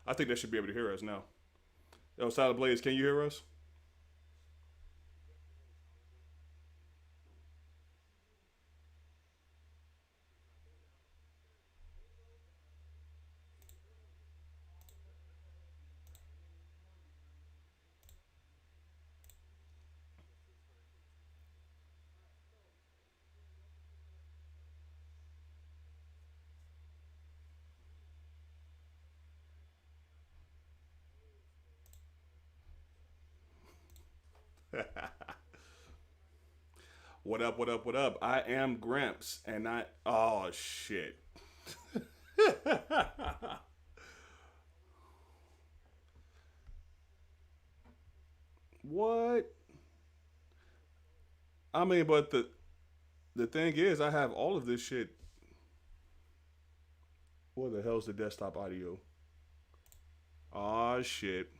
I think they should be able to hear us now. Yo, Silent Blaze, can you hear us? What up, what up, what up? I am Gramps, and I. Oh, shit. What? I mean, but the thing is, I have all of this shit. What the hell's the desktop audio? Oh, shit.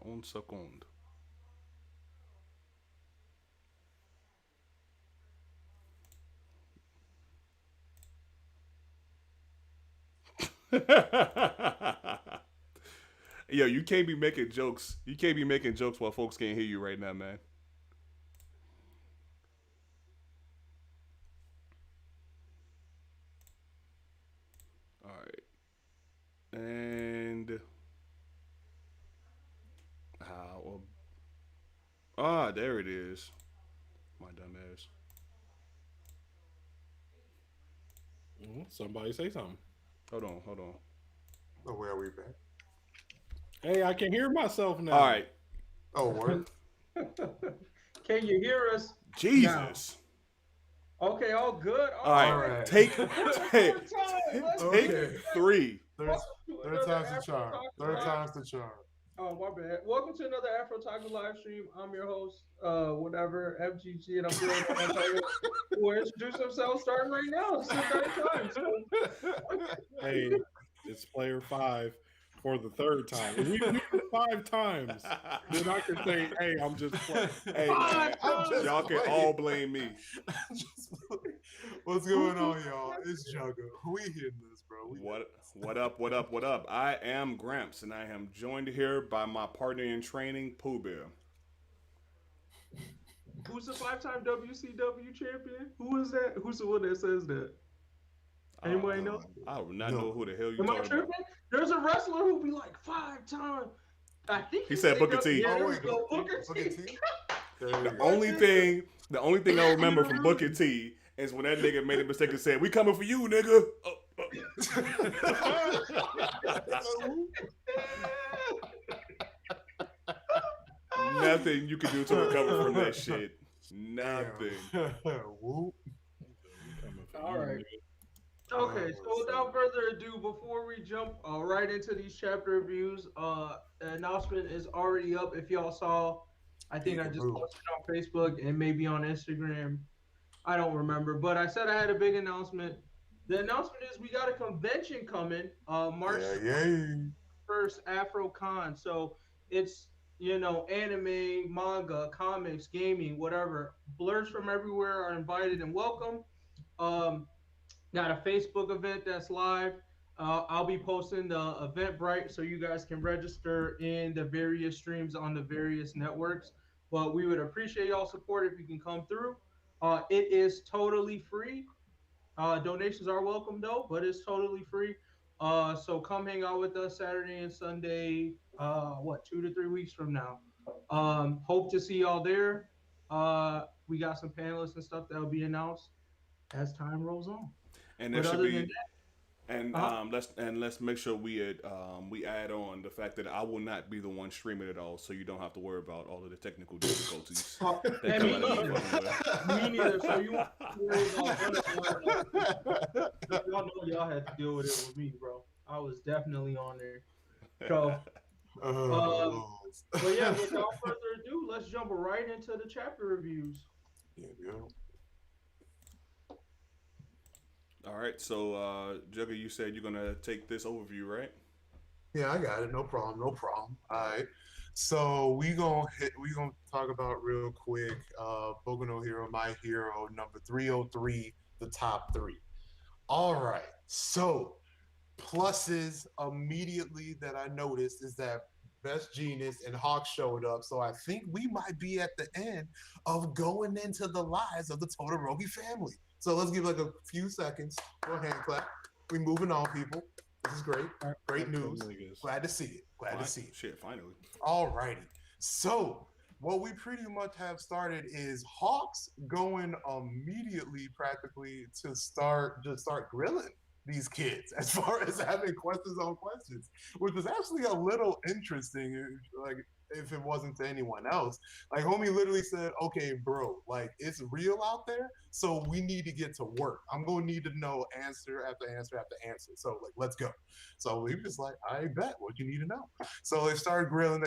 Un second. Yo, you can't be making jokes. You can't be making jokes while folks can't hear you right now, man. All right. And how? There it is. My dumb ass. Somebody say something. Hold on, hold on. Oh, where are we back? Hey, I can hear myself now. All right. Oh, word. Can you hear us now? Jesus. Okay, all good. All right. Alright. Take Third time. Let's take Okay. three. Third, welcome to third another time's the Afro charm. Talk Third Live. time's the charm. Oh, my bad. Welcome to another Afro Taco live stream. I'm your host, whatever, FGG, and I'm here with my player who will introduce themselves starting right now. It's the third time. So, Hey, it's player 5 for the third time. If we do it 5 times, then I can say, hey, I'm just playing. Hey, man, I'm just y'all can playing. all blame me. What's going on, y'all? It's Jugga. We hitting this, bro. What up, what up, what up? I am Gramps, and I am joined here by my partner in training, Pooh Bear. who's the five-time WCW champion? Who is that? Who's the one that says that? Anybody know? I do not No. know who the hell you Am I talking tripping? about. There's a wrestler who be like 5 time. I think He said Booker T. Yeah, Oh, there wait. we go. Booker Booker T. T? There you The go. only thing I remember from Booker T is when that nigga made a mistake and said, "We coming for you, nigga." Nothing you can do to recover from that shit. Nothing. Whoop. All right. Okay, so without further ado, before we jump right into these chapter reviews, the announcement is already up. If y'all saw, I think I just posted on Facebook and maybe on Instagram. I don't remember, but I said I had a big announcement. The announcement is we got a convention coming, March Yeah. 1st, AfroCon. So it's, anime, manga, comics, gaming, whatever. Blurs from everywhere are invited and welcome. Um, Got a Facebook event that's live. I'll be posting the Eventbrite so you guys can register in the various streams on the various networks. But we would appreciate y'all support if you can come through. It is totally free. Donations are welcome though, but it's totally free. So come hang out with us Saturday and Sunday. 2 to 3 weeks from now. Hope to see y'all there. We got some panelists and stuff that will be announced as time rolls on. And there But should other than be and Uh-huh. let's make sure we add on the fact that I will not be the one streaming it all, so you don't have to worry about all of the technical difficulties that and come me out of me neither. fucking with. Me neither. So you won't have to worry about y'all know y'all had to deal with it with me, bro. I was definitely on there. So, um, but yeah, without further ado, let's jump right into the chapter reviews. Yeah. All right, so Jugger, you said you're gonna take this overview, right? Yeah, I got it. No problem. No problem. All right. So we gonna talk about real quick. Boku no Hero, My Hero, number 303, the top three. All right. So Pluses immediately that I noticed is that Best Genius and Hawk showed up. So I think we might be at the end of going into the lives of the Todoroki family. So let's give like a few seconds for a hand clap. We moving on, people. This is great. Great news. Glad to see it. Glad to see it. Shit, finally. All righty. So what we pretty much have started is Hawks going immediately practically to start grilling these kids as far as having questions on questions, which was actually a little interesting. Like, if it wasn't to anyone else, like homie literally said, okay, bro, like it's real out there. So we need to get to work. I'm going to need to know answer after answer after answer. So like, let's go. So we were just like, I bet what you need to know. So they started grilling.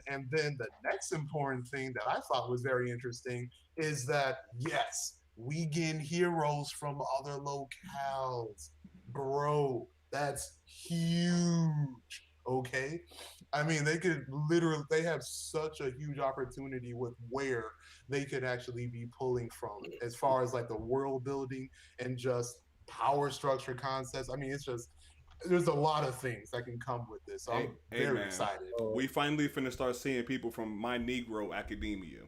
And then the next important thing that I thought was very interesting is that, yes, we getting heroes from other locales. Bro, that's huge. Okay. I mean, they have such a huge opportunity with where they could actually be pulling from as far as like the world building and just power structure concepts. I mean, there's a lot of things that can come with this. So I'm very excited. We finally finna start seeing people from My Negro Academia.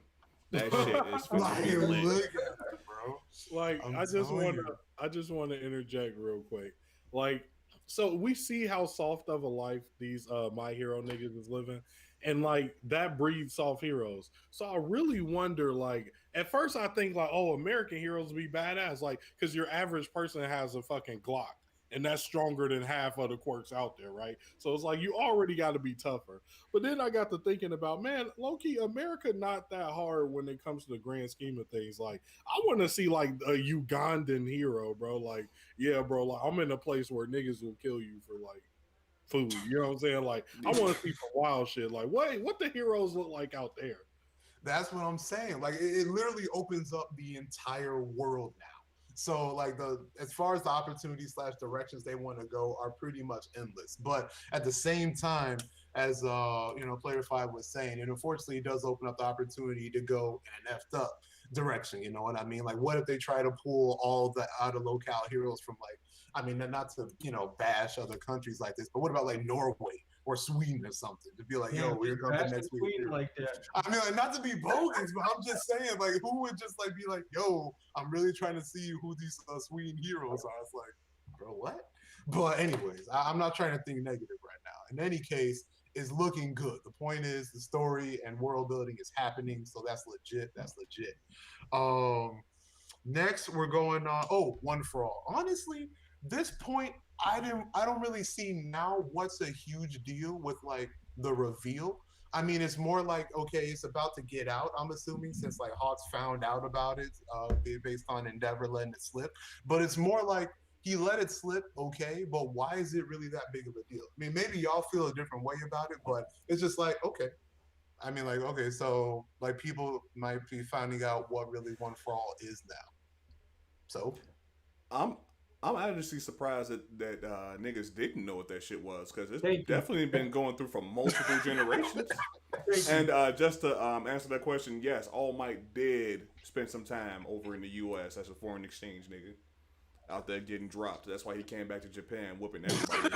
That shit is finna be lit. Look at that, bro. Like, I just want to interject real quick. Like, so we see how soft of a life these My Hero niggas is living, and like that breeds soft heroes. So I really wonder, like, at first I think like, oh, American heroes be badass, like, because your average person has a fucking Glock, and that's stronger than half of the quirks out there, right? So it's like you already got to be tougher. But then I got to thinking about, man, low-key, America not that hard when it comes to the grand scheme of things. Like, I want to see like a Ugandan hero, bro. Like, yeah, bro, like I'm in a place where niggas will kill you for like food. You know what I'm saying? Like, I want to see some wild shit. Like, what the heroes look like out there? That's what I'm saying. Like, it literally opens up the entire world now. So like as far as the opportunities / directions they want to go are pretty much endless. But at the same time, as Player 5 was saying, it unfortunately does open up the opportunity to go in an effed up direction. You know what I mean? Like, what if they try to pull all the out of locale heroes from like, I mean, not to bash other countries like this, but what about like Norway or Sweden or something to be like, yo, we're going to next week. Like that. I mean, like, not to be bogus, but I'm just saying, like, who would just like be like, yo, I'm really trying to see who these Sweden heroes are. It's like, bro, what? But anyways, I'm not trying to think negative right now. In any case, it's looking good. The point is the story and world building is happening, so that's legit. Next, we're going on. Oh, One for All. Honestly, this point, I don't really see now what's a huge deal with like the reveal. I mean, it's more like, okay, it's about to get out, I'm assuming, since like Hawks found out about it based on Endeavor letting it slip. But it's more like he let it slip, okay, but why is it really that big of a deal? I mean, maybe y'all feel a different way about it, but it's just like, okay. I mean, like, okay, so like people might be finding out what really One for All is now. So I'm actually surprised that niggas didn't know what that shit was, because it's definitely been going through for multiple generations. And just to answer that question, yes, All Might did spend some time over in the U.S. as a foreign exchange nigga, out there getting dropped. That's why he came back to Japan whooping everybody.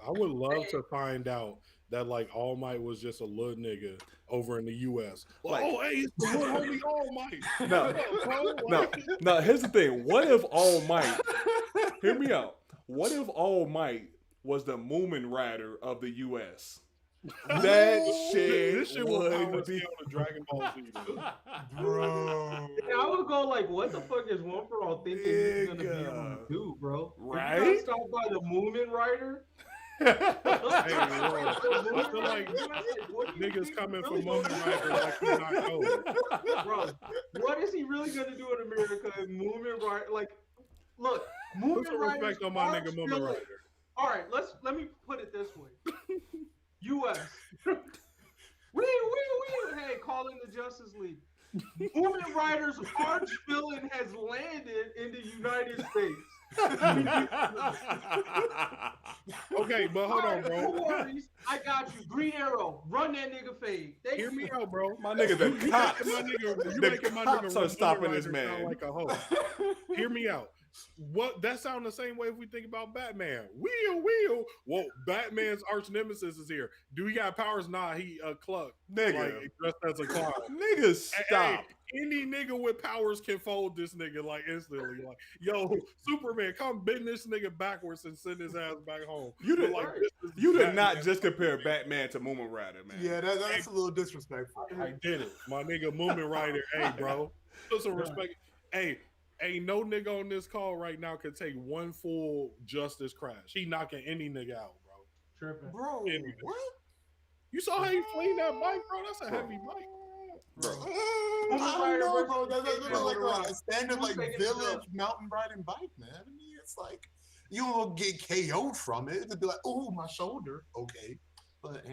I would love to find out that like All Might was just a little nigga over in the U.S. Like, oh, hey, it's the little homie All Might. No. Here's the thing. What if All Might? Hear me out. What if All Might was the Moomin Rider of the U.S.? That this shit would would be on the Dragon Ball Z, bro. Yeah, I would go like, what the fuck is One for All thinking he's gonna be able to do, bro? Right? You got stopped by the Moomin Rider. Hey, I feel like niggas coming from Moment Rider like he's not cold. Bro, what is he really gonna do in America? Moomin Rider, like, look, Moomin Rider. Respect on my nigga Moment Rider. All right, let me put it this way. U.S. We hey, call in the Justice League. Moomin Rider's arch villain has landed in the United States. Okay, but hold on, bro. No worries. I got you. Green Arrow. Run that nigga fade. Hear me out, bro. My nigga, the cops. You making my nigga are stopping this man. Like a hoe. Hear me out. what that sound the same way if we think about Batman. Wheel. Well, Batman's arch nemesis is here. Do he got powers? Nah, he a cluck. Nigga. Like dressed as a clown. Nigga, stop. Hey, any nigga with powers can fold this nigga like instantly. Like, yo, Superman, come bend this nigga backwards and send his ass back home. You did, like, you did not just compare Batman to Moomin Rider, man. Yeah, that's a little disrespectful. I did it. My nigga Moomin Rider. Hey, bro. Put some respect. Hey, ain't no nigga on this call right now can take one full Justice crash. He knocking any nigga out, bro. Tripping. Bro, what? You saw how he flew that bike, bro? That's a heavy bike. Bro. I don't know, bro. That's like a standard Who's like taking village mountain riding bike, man. I mean, it's like you will get KO'd from it. It'd be like, oh, my shoulder. Okay. But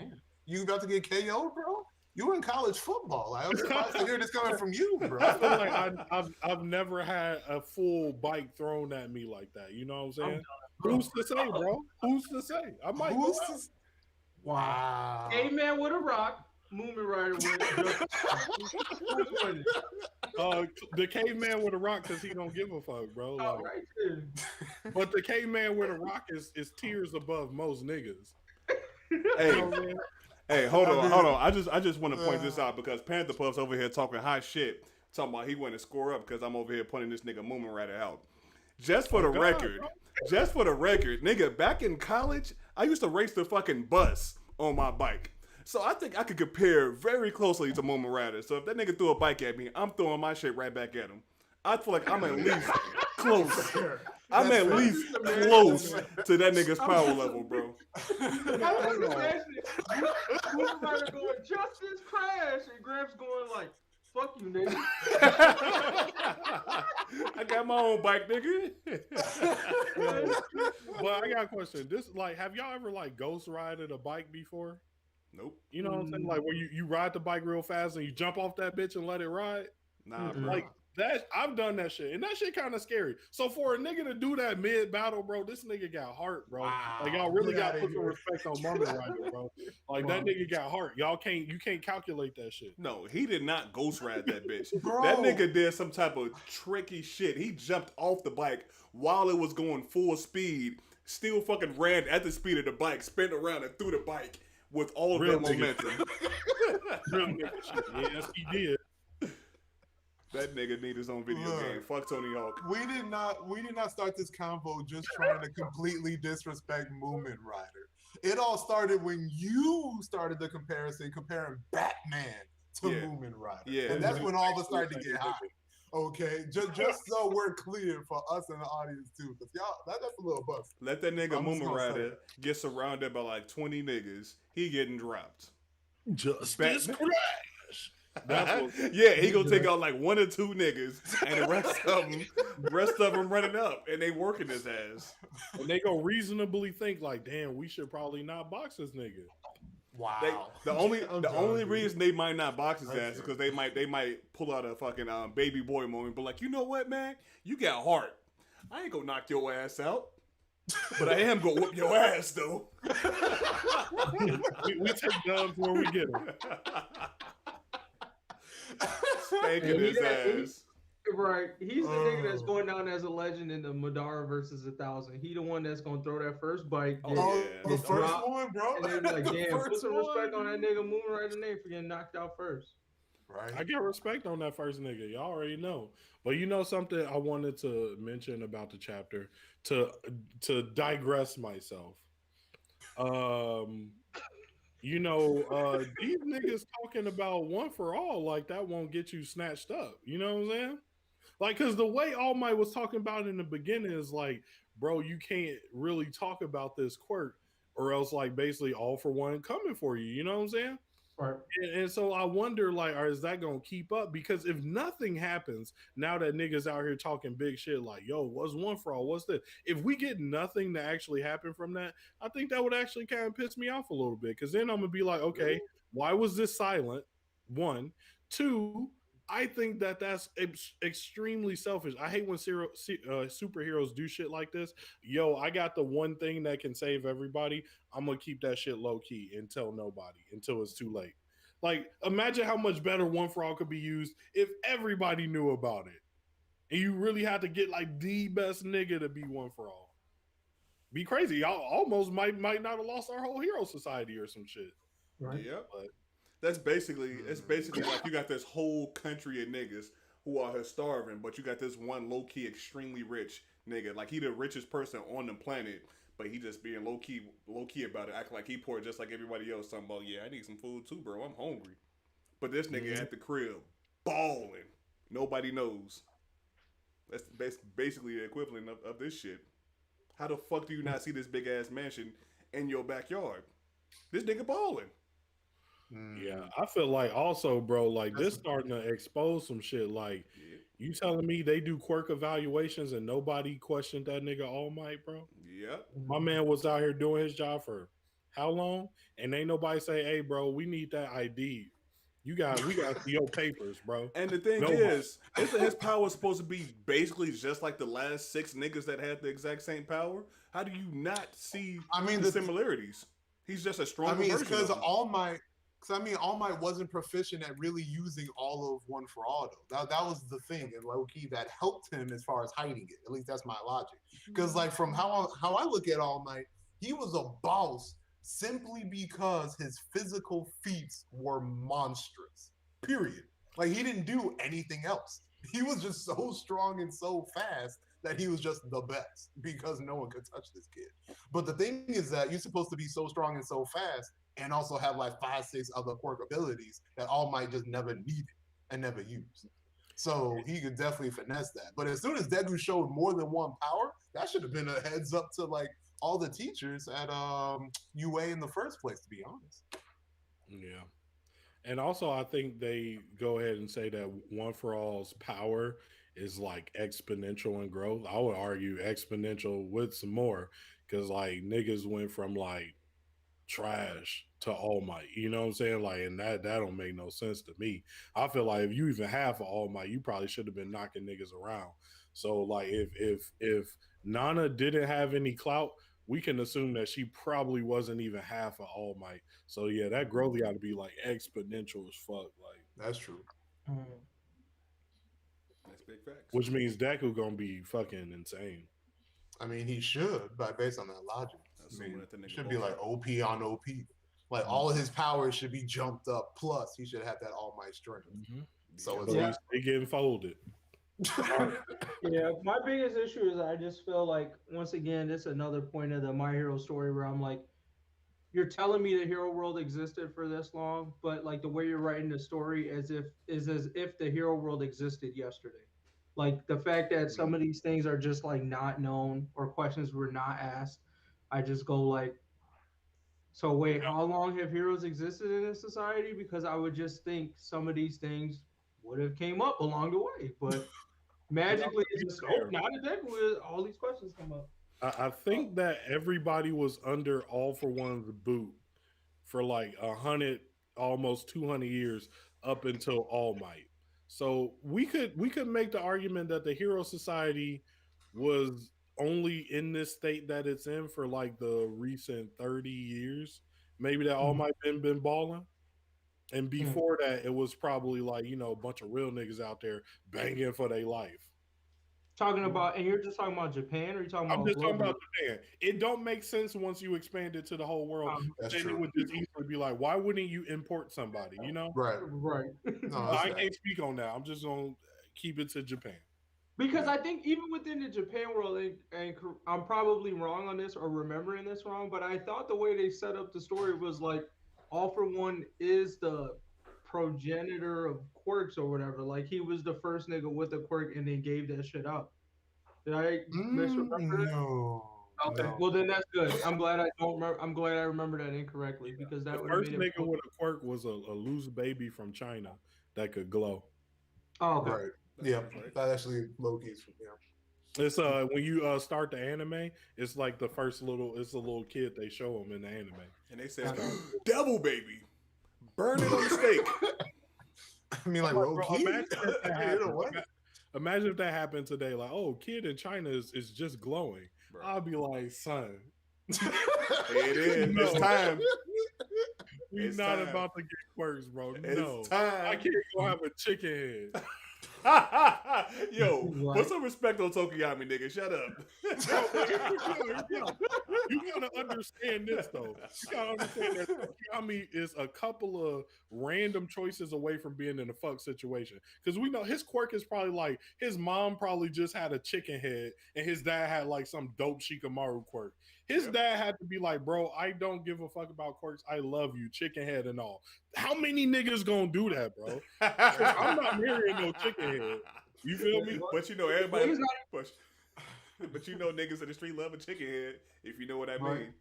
you about to get KO'd, bro? You were in college football. I'm surprised to hear this coming from you, bro. I feel like I've never had a full bike thrown at me like that. You know what I'm saying? Who's to say, bro? Who's to say? I might. Who's to... Wow. A-Man with a rock. Moomin Rider with the caveman with a rock because he don't give a fuck, bro. Like, right, but the caveman with a rock is tiers above most niggas. Hey, you know, hey, hold on. I just want to point this out because Panther Puff's over here talking high shit, talking about he went to score up because I'm over here pointing this nigga Moomin Rider out. Just for the record, nigga, back in college, I used to race the fucking bus on my bike. So I think I could compare very closely to Moomin Rider. So if that nigga threw a bike at me, I'm throwing my shit right back at him. I feel like I'm at least close. I'm at least close to that nigga's power level, bro. I was imagining Moomin Rider going, Justice crash, and Gramps going like, fuck you, nigga. I got my own bike, nigga. Well, I got a question. This, like, have y'all ever like ghost rided a bike before? Nope. You know what I'm saying? Like where you ride the bike real fast and you jump off that bitch and let it ride. Nah, bro. Like that, I've done that shit, and that shit kind of scary. So for a nigga to do that mid battle, bro, this nigga got heart, bro. Wow. Like y'all really got to put some respect on Moomin Rider, bro. Like that nigga got heart. You can't calculate that shit. No, he did not ghost ride that bitch. Bro. That nigga did some type of tricky shit. He jumped off the bike while it was going full speed, still fucking ran at the speed of the bike, spin around and threw the bike with all of Real that momentum. Real nigga shit. Yes, he did. That nigga need his own video game. Fuck Tony Hawk. We did not start this convo just trying to completely disrespect Moomin Rider. It all started when you started the comparison comparing Batman to Moomin Rider. Yeah. And that's when all of us started to get hot. Okay, just so we're clear for us and the audience too, because y'all that's a little bust. Let that nigga Moomin Rider get surrounded by like 20 niggas. He getting dropped. Justice crash. Yeah, he gonna take out like 1 or 2 niggas, and the rest of them running up, and they working his ass. And they go reasonably think like, damn, we should probably not box this nigga. Wow. The only reason they might not box his ass is because they might pull out a fucking baby boy moment, but like, you know what, man, you got heart. I ain't gonna knock your ass out, but I am gonna whoop your ass though. we take dubs where we get them. Spanking his ass. Right. He's the nigga that's going down as a legend in the Madara versus 1,000. He the one that's going to throw that first bite. The first one, bro. And then like, damn, put some respect on that nigga Moomin Rider name for getting knocked out first. Right. I get respect on that first nigga. Y'all already know. But you know something I wanted to mention about the chapter to digress myself. You know, these niggas talking about one for all, like that won't get you snatched up. You know what I'm saying? Like, because the way All Might was talking about in the beginning is like, bro, you can't really talk about this quirk or else, like, basically all for one coming for you. You know what I'm saying? Right. And so I wonder, like, is that going to keep up? Because if nothing happens, now that niggas out here talking big shit, like, yo, what's one for all? What's this? If we get nothing to actually happen from that, I think that would actually kind of piss me off a little bit. Because then I'm going to be like, okay, why was this silent? 1. 2, I think that that's extremely selfish. I hate when superheroes do shit like this. Yo, I got the one thing that can save everybody. I'm going to keep that shit low key and tell nobody until it's too late. Like, imagine how much better One for All could be used if everybody knew about it. and you really had to get like the best nigga to be one for all. Be crazy. Y'all almost might not have lost our whole hero society or some shit. Right. Yep. But That's basically it's basically like you got this whole country of niggas who are here starving, but you got this one low key extremely rich nigga. Like he the richest person on the planet, but he just being low key about it, acting like he poor just like everybody else. Talking about, yeah, I need some food too, bro. I'm hungry. But this nigga at the crib balling. Nobody knows. That's basically the equivalent of this shit. How the fuck do you not see this big ass mansion in your backyard? This nigga balling. yeah, I feel like also, bro, like this starting to expose some shit. Like, you telling me they do quirk evaluations and nobody questioned that nigga All Might, bro? Yep. My man was out here doing his job for how long? And ain't nobody say, hey, bro, we need that ID. We got to see your papers, bro. And the thing is, isn't his power supposed to be basically just like the last 6 niggas that had the exact same power? How do you not see the similarities? He's just a stronger version. It's because All Might. Because All Might wasn't proficient at really using all of One for All, though. That was the thing, and low key that helped him as far as hiding it. At least that's my logic. Because like from how I look at All Might, he was a boss simply because his physical feats were monstrous. Period. Like he didn't do anything else. He was just so strong and so fast that he was just the best because no one could touch this kid. But the thing is that you're supposed to be so strong and so fast and also have like 5, 6 other quirk abilities that All Might just never needed and never used. So he could definitely finesse that. But as soon as Deku showed more than one power, that should have been a heads up to like all the teachers at UA in the first place, to be honest. Yeah. And also I think they go ahead and say that One for All's power is like exponential in growth. I would argue exponential with some more. Cause like niggas went from like trash to All Might. You know what I'm saying? Like, and that don't make no sense to me. I feel like if you even have an All Might, you probably should have been knocking niggas around. So like if Nana didn't have any clout, we can assume that she probably wasn't even half of All Might. So yeah, that growth got to be like exponential as fuck. Like that's true. That's big facts. Which means Deku gonna be fucking insane. I mean, he should, but based on that logic, should be like OP on OP. Like all of his powers should be jumped up. Plus, he should have that All Might strength. So it's they getting folded. Yeah, my biggest issue is I just feel like once again, this is another point of the My Hero story where I'm like, you're telling me the hero world existed for this long, but like the way you're writing the story is as if the hero world existed yesterday. Like the fact that some of these things are just like not known or questions were not asked. I just go like, so wait, how long have heroes existed in this society? Because I would just think some of these things would have came up along the way, but magically it's just not a deck with all these questions come up. I think that everybody was under All for One's boot for like 100, almost 200 years up until All Might. So we could make the argument that the Hero Society was only in this state that it's in for like the recent 30 years. Maybe that All Might been balling. And before that, it was probably like, you know, a bunch of real niggas out there banging for their life. Talking about, and you're just talking about Japan, or you talking about? I'm just talking about Japan. It don't make sense once you expand it to the whole world. Then it would just easily be like, why wouldn't you import somebody? You know, right. No, I can't speak on that. I'm just gonna keep it to Japan. Because I think even within the Japan world, and I'm probably wrong on this or remembering this wrong, but I thought the way they set up the story was like, All for One is the progenitor of quirks or whatever. Like he was the first nigga with a quirk and then gave that shit up. Did I misremember that? No. Okay, well then that's good. I'm glad I don't remember. I'm glad I remember that incorrectly because that the first nigga with a quirk was a loose baby from China that could glow. Oh, okay. Right. Yeah, that actually Loki's. Yeah. It's when you start the anime, it's like the first it's a little kid they show him in the anime, and they say, "Devil baby, burn it on the stake." I mean, like Loki. Imagine if that happened today. Like, oh, kid in China is just glowing. Bro. I'll be like, son, it is. No. It's time. We're not about to get quirks, bro. It's no, time. I can't go have a chicken head. Yo, put some respect on Tokiyami, nigga. Shut up. You gotta understand this though. You gotta understand that Tokiyami is a couple of random choices away from being in a fuck situation. Because we know his quirk is probably like his mom probably just had a chicken head, and his dad had like some dope Shikamaru quirk. His dad had to be like, bro, I don't give a fuck about quirks. I love you, chicken head and all. How many niggas gonna do that, bro? I'm not marrying no chicken head. You feel me? But you know everybody. But you know niggas in the street love a chicken head. If you know what I mean.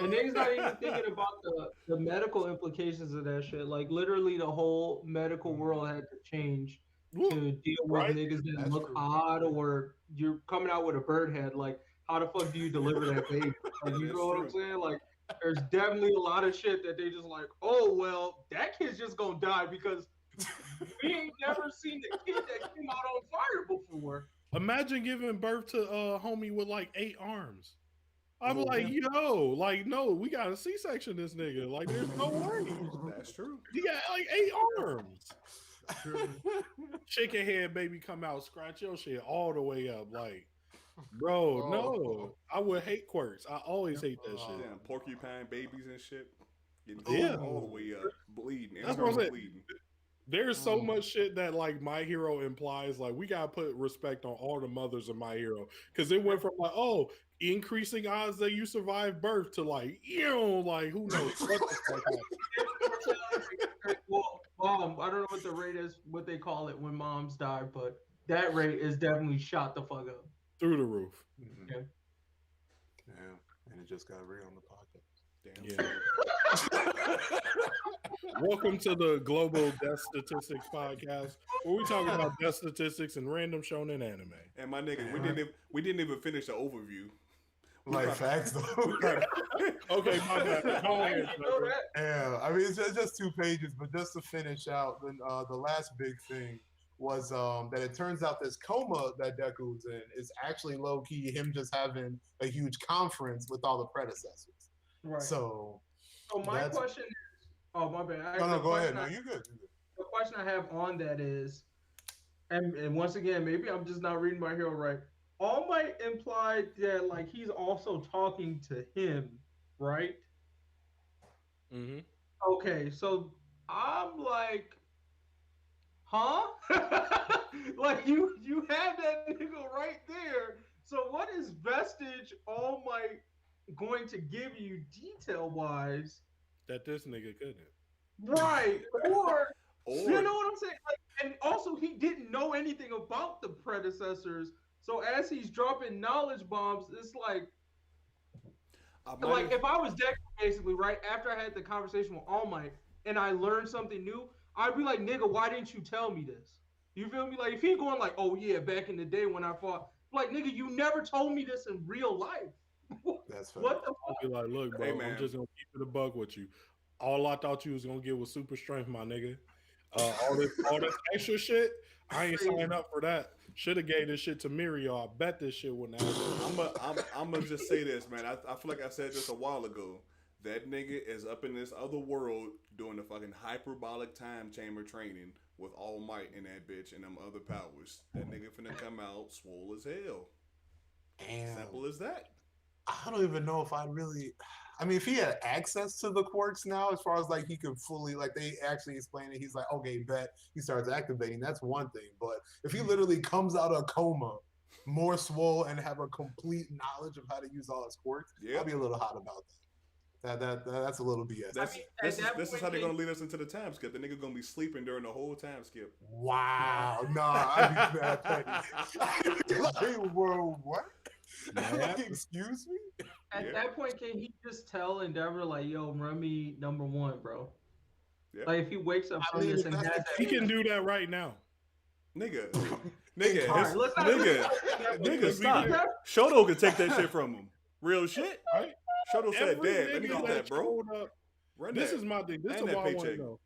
And niggas not even thinking about the medical implications of that shit. Like literally, the whole medical world had to change to deal with niggas that look odd, or you're coming out with a bird head. Like, how the fuck do you deliver that baby? Like, you know what I'm saying? Like, there's definitely a lot of shit that they just like, oh well, that kid's just gonna die because we ain't never seen the kid that came out on fire before. Imagine giving birth to a homie with like 8 arms. I'm like, yo, like, no, we got a C-section this nigga. Like, there's no way. That's true. He got like 8 arms. Chicken head baby come out, scratch your shit all the way up. Like, bro, no. I would hate quirks. I always hate that shit. Damn, porcupine babies and shit. Getting all the way up. Bleeding. That's what I'm saying. There's so much shit that like My Hero implies. Like, we gotta put respect on all the mothers of My Hero, because it went from like, oh, increasing odds that you survive birth to like, like who knows what the fuck happened. Well, I don't know what the rate is, what they call it when moms die, but that rate is definitely shot the fuck up through the roof. Mm-hmm. And it just got real on the podcast. Damn. Yeah. Welcome to the Global Death Statistics Podcast, where we talk about death statistics and random shonen anime. And my nigga, we didn't even finish the overview. Like facts though. Okay, my bad. Go ahead. Yeah, I mean it's just 2 pages, but just to finish out, the last big thing was that it turns out this coma that Deku's in is actually low key him just having a huge conference with all the predecessors. Right. So my question is, oh my bad. No, go ahead. No, you good. The question I have on that is, and once again, maybe I'm just not reading My Hero right. All Might implied that like he's also talking to him, right? Mm-hmm. Okay, so I'm like, huh? Like you have that nigga right there. So what is Vestige All Might going to give you detail wise that this nigga couldn't? Right. Or you know what I'm saying? Like, and also he didn't know anything about the predecessors. So as he's dropping knowledge bombs, it's like if I was Deku, basically, right after I had the conversation with All Might and I learned something new, I'd be like, nigga, why didn't you tell me this? You feel me? Like if he going like, oh yeah, back in the day when I fought, like nigga, you never told me this in real life. That's fair. What the fuck? I'll be like, look, bro, hey, I'm just gonna keep it a buck with you. All I thought you was gonna get was super strength, my nigga. All this extra shit, I ain't signing up for that. Should have gave this shit to Mirio. I bet this shit wouldn't happen. I'm gonna just say this, man. I feel like I said this a while ago. That nigga is up in this other world doing the fucking hyperbolic time chamber training with All Might in that bitch and them other powers. That nigga finna come out swole as hell. Damn. Simple as that. I don't even know if I really. I mean, if he had access to the quirks now, as far as like he could fully, like they actually explain it, he's like, okay, bet, he starts activating. That's one thing. But if he literally comes out of a coma, more swole, and have a complete knowledge of how to use all his quirks, I'll be a little hot about that. That's a little BS. This is how they're gonna lead us into the time skip. The nigga gonna be sleeping during the whole time skip. Wow, I'd be mad. Like, whoa, what? Excuse me? At that point, can he just tell Endeavor, like, yo, run me number 1, bro? Yeah. Like, if he wakes up from this and has that. He can do that right now. Nigga, stop. Shoto can take that shit from him. Real shit. Right? Shoto said, Dad, let me get that, bro. This is my thing. This is what I want to know.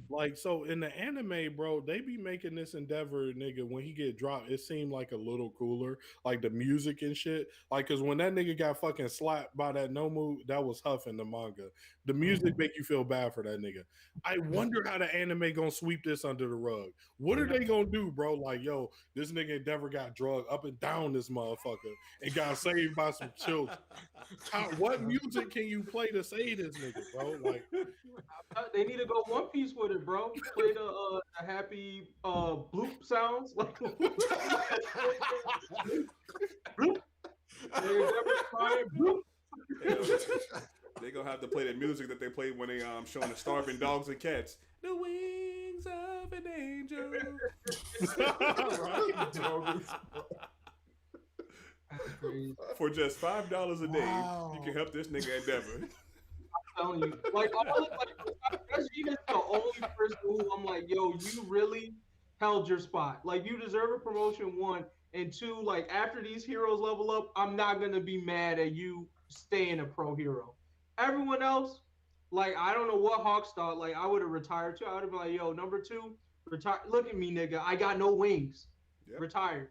Like, so in the anime, bro, they be making this Endeavor nigga when he get dropped, it seemed like a little cooler, like the music and shit. Like, cause when that nigga got fucking slapped by that Nomu, that was Huff in the manga. The music make you feel bad for that nigga. I wonder how the anime gonna sweep this under the rug. What are they gonna do, bro? Like, yo, this nigga Endeavor got drugged up and down this motherfucker and got saved by some children. What music can you play to save this nigga, bro? Like, They need to go One Piece with it, bro. Play the happy bloop sounds. Like bloop. Bloop. They gonna have to play the music that they played when they showing the starving dogs and cats. The wings of an angel. For just $5 a day, you can help this nigga Endeavor. I'm telling you, like Vegeta's the only person who I'm like, yo, you really held your spot. Like, you deserve a promotion, 1, and 2. Like, after these heroes level up, I'm not gonna be mad at you staying a pro hero. Everyone else, like, I don't know what Hawks thought. Like, I would have retired too. I would have been like, yo, number 2, retire. Look at me, nigga. I got no wings. Yep. Retired.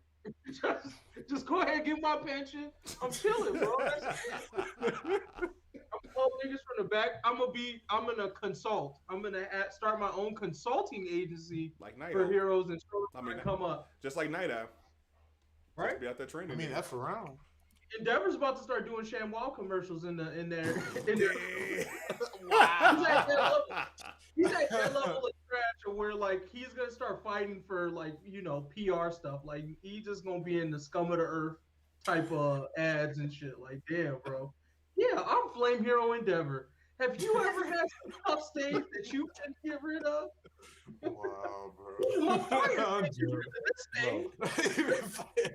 just go ahead and get my pension. I'm chilling, bro. I'm 12 niggas from the back. I'm gonna consult. I'm gonna start my own consulting agency like Night for heroes and come up. Just like Night Owl. Right? Just be out there training. I mean, that's around. Endeavor's about to start doing ShamWow commercials in there. Wow. He's at that level of trash where like he's gonna start fighting for like, you know, PR stuff. Like he's just gonna be in the scum of the earth type of ads and shit. Like, damn, bro. Yeah, I'm Flame Hero Endeavor. Have you ever had some tough stains that you can get rid of? Wow, bro. Fire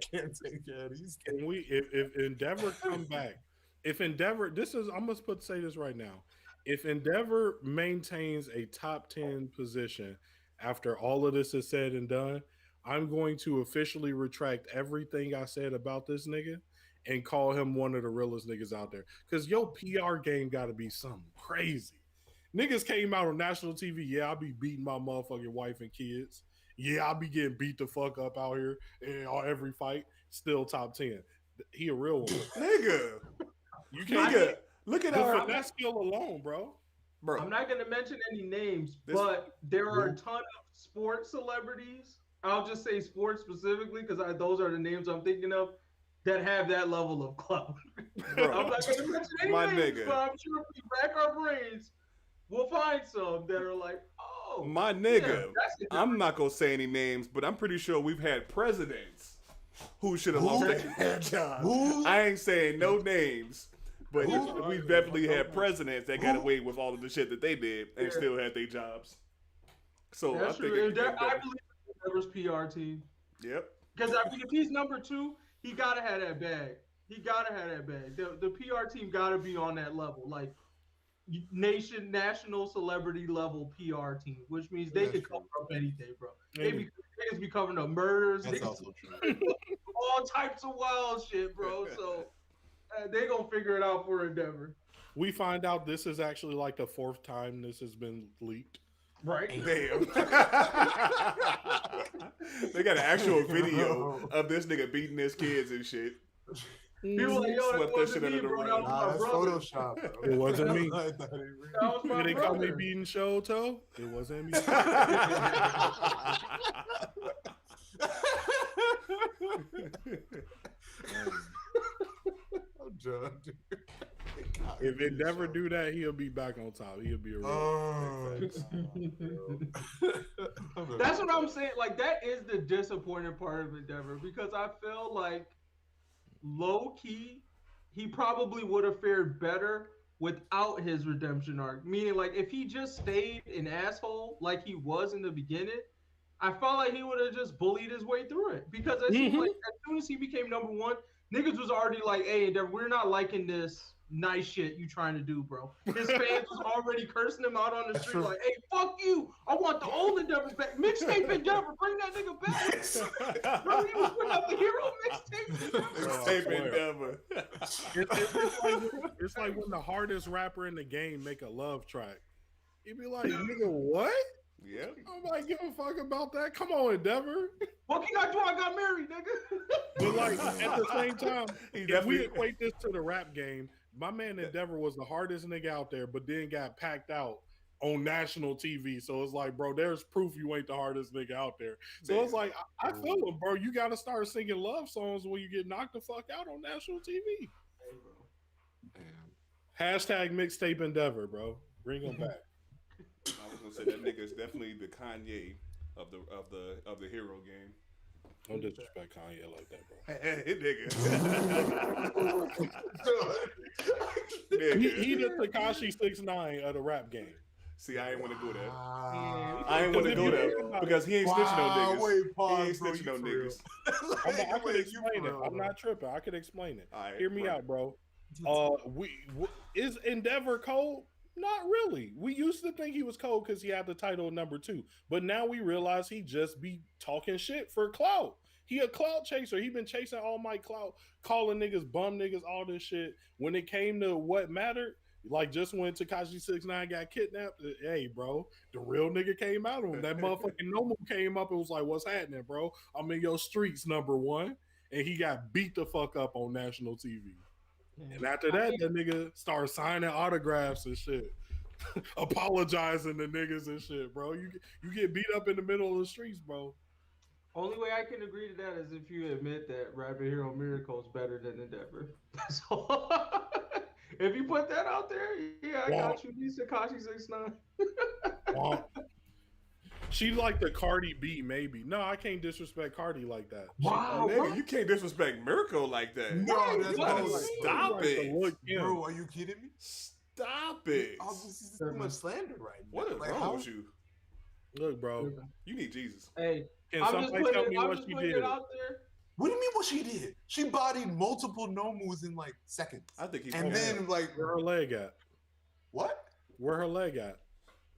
can't take care of these. Can we, if Endeavor come back, if Endeavor, I'm gonna say this right now. If Endeavor maintains a top 10 position after all of this is said and done, I'm going to officially retract everything I said about this nigga and call him one of the realest niggas out there. Because your PR game got to be something crazy. Niggas came out on national TV. Yeah, I'll be beating my motherfucking wife and kids. Yeah, I'll be getting beat the fuck up out here in every fight. Still top 10. He a real one. Nigga. You can't look at our that skill alone, bro. I'm not going to mention any names, but there are a ton of sports celebrities. I'll just say sports specifically because those are the names I'm thinking of that have that level of clout. I'm not going to mention any names, but I'm sure if we rack our brains, we'll find some that are like, oh. My nigga, yeah, I'm not going to say any names, but I'm pretty sure we've had presidents who should have lost their job. I ain't saying no names. But we've definitely had presidents that got away with all of the shit that they did and still had their jobs. So that's I think I believe Endeavor's PR team. Yep. Because I mean, if he's number 2, he gotta have that bag. The PR team gotta be on that level, like national celebrity level PR team, which means they could cover up anything, bro. They be covering up murders, all types of wild shit, bro. So. They gonna figure it out for Endeavor. We find out this is actually like the 4th time this has been leaked. Right? Damn. They got an actual video of this nigga beating his kids and shit. People like, yo, that wasn't me, bro. That was my brother. Photoshop. It wasn't me. That was my Did they brother. call me beating Shoto? It wasn't me. If Endeavor do that, he'll be back on top. He'll be a real. That's what I'm saying. Like, that is the disappointing part of Endeavor because I feel like low key, he probably would have fared better without his redemption arc. Meaning, like, if he just stayed an asshole like he was in the beginning, I felt like he would have just bullied his way through it. Because it seemed like as soon as he became number 1, niggas was already like, hey, Endeavor, we're not liking this nice shit you trying to do, bro. His fans was already cursing him out on the street like, hey, fuck you. I want the old Endeavor back. Mixtape Endeavor, bring that nigga back. Bro, he was putting out the hero mixtape Endeavor. It's like when the hardest rapper in the game make a love track. He'd be like, nigga, what? Yep. Nobody give a fuck about that. Come on, Endeavor. What can I do? I got married, nigga. But like at the same time, He if we definitely- equate this to the rap game, my man Endeavor was the hardest nigga out there, but then got packed out on national TV. So it's like, bro, there's proof you ain't the hardest nigga out there. So it's like, I feel him, bro. You got to start singing love songs when you get knocked the fuck out on national TV. Hashtag mixtape Endeavor, bro. Bring him back. I was gonna say that nigga is definitely the Kanye of the hero game. Don't disrespect Kanye like that, bro. Nigga. He the Tekashi 6ix9ine of the rap game. See, I ain't want to go there. Wow. I ain't want to go there because he ain't snitching on niggas. Wait, pause, He ain't bro, snitching you on for real. niggas. I could explain it. I'm not tripping. I could explain it. All right, Hear me right. out, bro. Is Endeavor cold? Not really. We used to think he was cold because he had the title of number 2, but now we realize he just be talking shit for clout. He a clout chaser. He been chasing all my clout, calling niggas bum niggas, all this shit. When it came to what mattered, like just when Tekashi 6ix9ine got kidnapped, hey, bro, the real nigga came out of him. That motherfucking Nomu came up and was like, what's happening, bro? I'm in your streets, number 1. And he got beat the fuck up on national TV. And after that, that nigga started signing autographs and shit. Apologizing to niggas and shit, bro. You get beat up in the middle of the streets, bro. Only way I can agree to that is if you admit that Rapid Hero Miracle is better than Endeavor. That's all. If you put that out there, yeah, I got you. He's Tekashi 6ix9ine. She like the Cardi B, maybe. No, I can't disrespect Cardi like that. Wow, nigga, you can't disrespect Miracle like that. No, that's What? not Stop it. Bro, are you kidding me? Stop it. This is too much slander right now. What is Like, wrong how- with you? Look, bro. You need Jesus. Hey, Can I'm just somebody putting tell it, me I'm what just she putting did? it out there. What do you mean what she did? She bodied multiple Nomus in like seconds. I think he's And then like Where her leg at? what? Where her leg at?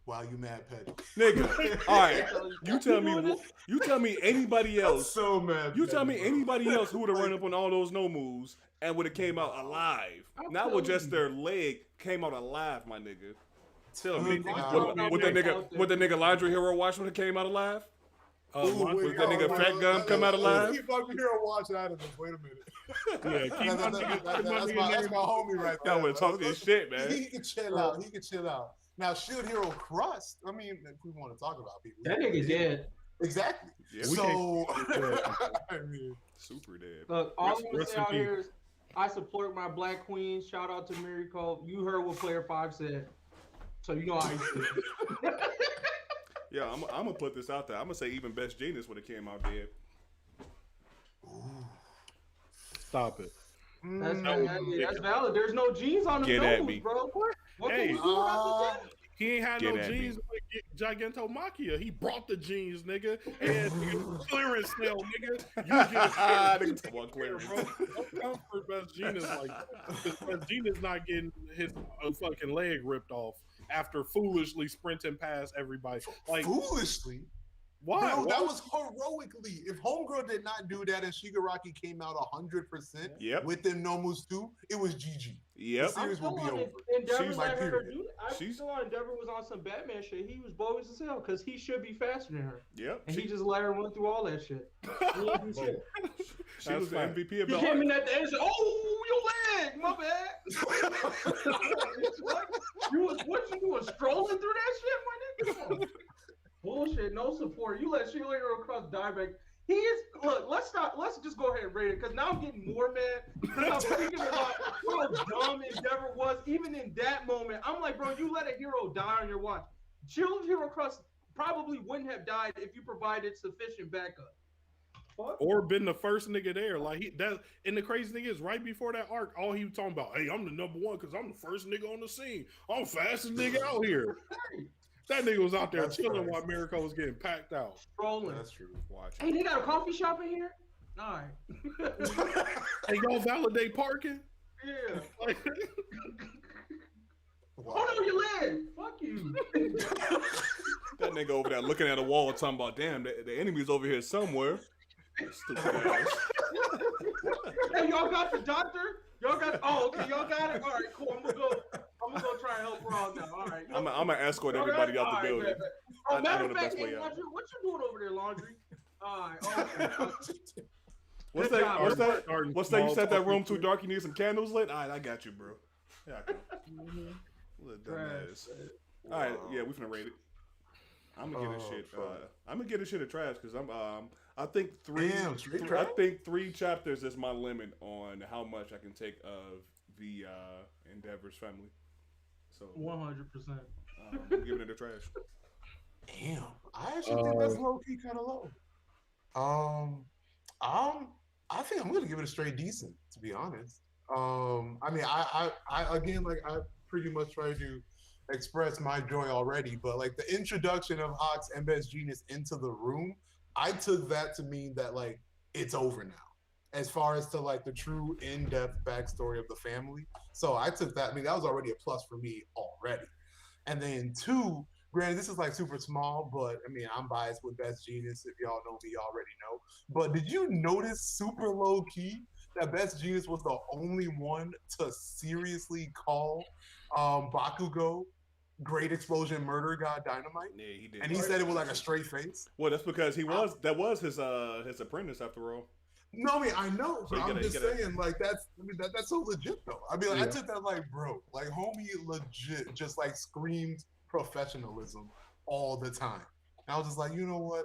Wow, you mad petty. Nigga. All right. You tell me anybody else. So mad. You tell me anybody else who would have run up on all those no moves and would have came out alive. Not with just their leg, came out alive, my nigga. Tell me. Would the nigga Laundry Hero watch when it came out alive? Was that nigga Fat Gum come out alive? Keep Laundry Hero watching out of this. Wait a minute. Yeah, That's my homie right there. Y'all wanna talk this shit, man. He can chill out. He can chill out. Now, Shield Hero Crust. I mean, if we want to talk about people, That nigga dead. Exactly. Yeah. So, I mean, Super dead. Look, all I'm gonna Rest say in out peace. here is I support my black queens. Shout out to Miracle. You heard what Player 5 said. So you know how you feel. Yeah, I'm gonna put this out there. I'm gonna say even Best Genius when it came out dead. Stop it. That's valid. There's no jeans on the Get at nose, me. bro. What Hey, can we do about the jeans? He ain't had Get no at me. jeans with Gigantomachia. He brought the jeans, nigga. And clearance sale, nigga. You Nigga, get one clearance. bro. Don't come for Best Genius like that. Because Best Genius not getting his fucking leg ripped off after foolishly sprinting past everybody. Like, foolishly. why? Bro, that was heroically. If Homegirl did not do that and Shigaraki came out 100% Yep. with them Nomus too, it was GG. Yep. The series would be over. Endeavor She's let like, her period. do that. I saw Endeavor was on some Batman shit. He was bogus as hell because he should be faster than her. Yep. And he just let her run through all that shit. He didn't do shit. She was the fine. MVP of He the came arc. in at the end and said, "Oh, your leg, my bad." What you doing, strolling through that shit, my nigga? Come on. Bullshit, no support. You let Sheila Hero Cross die back. He is. Look, let's stop. Let's just go ahead and rate it because now I'm getting more mad because I'm thinking about how dumb Endeavor was. Even in that moment, I'm like, bro, you let a hero die on your watch. Sheila Hero Cross probably wouldn't have died if you provided sufficient backup. Fuck. Or been the first nigga there. Like and the crazy thing is, right before that arc, all he was talking about, hey, I'm the number one because I'm the first nigga on the scene. I'm fastest nigga out here. That nigga was out there That's chilling crazy. while Miracle was getting packed out. Trolling. That's true. Watch Hey, they got a coffee shop in here? All right. Hey, y'all validate parking? Yeah. Like, Wow. Oh no, your leg. Fuck you. That nigga over there looking at a wall talking about, damn, the enemy's over here somewhere. Stupid ass. Hey, y'all got the doctor? Y'all got? Oh, okay, y'all got it. All right, cool. I'm gonna go try and help her out now. All right. I'm gonna escort everybody out the building. Oh, I matter know of the fact, best hey, way out. Laundry, what you doing over there, Laundry? All right, okay. What's Good that? job, What's bro. that? Starting What's that? You small, said that talking room too shit. dark. You need some candles lit. All right, I got you, bro. Yeah, I come. Mhm. Little Trash. dumbass. All right, Wow. yeah, we finna rate it. I'm gonna get this Oh, shit. fuck. I'm gonna get this shit a trash because I think Damn, straight I trash? think 3 chapters is my limit on how much I can take of the Endeavor's family. So 100%. I'm giving it a trash. Damn. I actually think Uh, that's low key kind of low. Um, um, I think I'm gonna give it a straight decent, to be honest. I mean, I again, like I pretty much tried to express my joy already, but like the introduction of Hawks and Best Genius into the room, I took that to mean that like it's over now, as far as to like the true in-depth backstory of the family. So I took that. I mean, that was already a plus for me already. And then two, granted, this is like super small, but I mean, I'm biased with Best Genius. If y'all know me, you already know. But did you notice super low key that Best Genius was the only one to seriously call Bakugo Great Explosion Murder God Dynamite? Yeah, he did. And he He said did. it with like a straight face. Well, that's because I, that was his apprentice after all. no, I mean I know, So but I'm you just gotta. saying like that's I mean that's so legit though. I mean like, I yeah. took that like bro, like homie legit just like screamed professionalism all the time. And I was just like, you know what,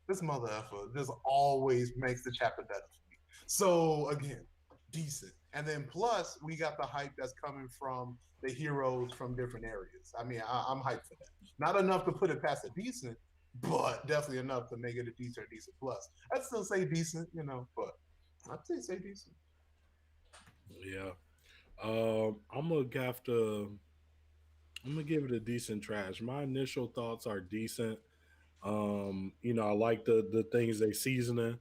this mother effer just always makes the chapter better for me. So again, decent. And then plus we got the hype that's coming from the heroes from different areas. I mean I'm hyped for that. Not enough to put it past a decent, but definitely enough to make it a decent plus. I'd still say decent, you know, but I'd say decent. Yeah. I'm gonna have to. I'm gonna give it a decent trash. My initial thoughts are decent. I like the things they seasoning,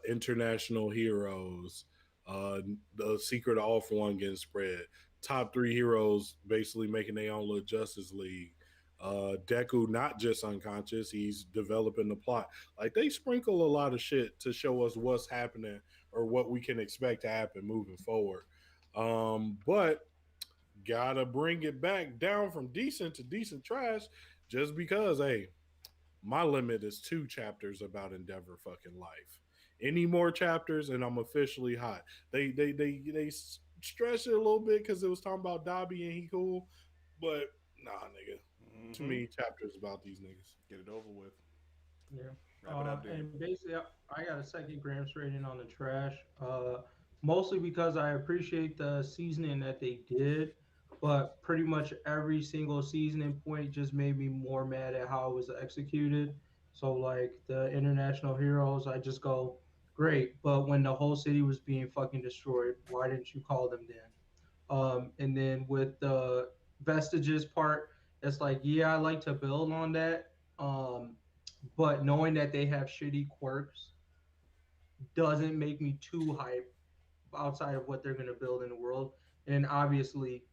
international heroes, the secret of All for One getting spread, top three heroes basically making their own little Justice League. Deku not just unconscious, he's developing the plot. Like they sprinkle a lot of shit to show us what's happening or what we can expect to happen moving forward. But gotta bring it back down from decent to decent trash just because, hey, my limit is 2 chapters about Endeavor fucking life. Any more chapters, and I'm officially hot. They stretched it a little bit because it was talking about Dobby and he cool, but nah, nigga. Too Mm-hmm. many chapters about these niggas. Get it over with. Yeah. Wrap it up, then. And basically, I got a second Gramps rating on the trash. Mostly because I appreciate the seasoning that they did, but pretty much every single seasoning point just made me more mad at how it was executed. So like the international heroes, I just go great, but when the whole city was being fucking destroyed, why didn't you call them then? And then with the vestiges part, it's like, yeah, I like to build on that. But knowing that they have shitty quirks doesn't make me too hype outside of what they're gonna build in the world. And obviously,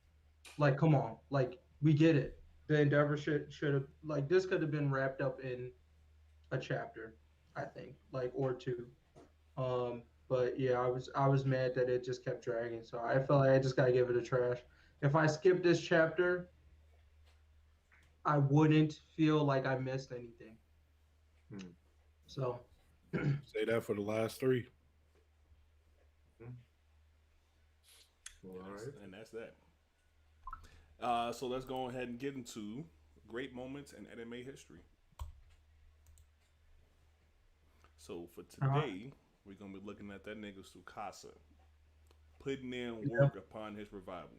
like, come on, like we get it. The Endeavor should have like this could have been wrapped up in a chapter, I think, like or two. But yeah, I was mad that it just kept dragging. So I felt like I just gotta give it a trash. If I skip this chapter, I wouldn't feel like I missed anything. Hmm. So Say that for the last 3. All right. And that's that. So let's go ahead and get into great moments in anime history. So for uh, today, we're gonna be looking at that nigga Sukasa putting in yeah, work upon his revival.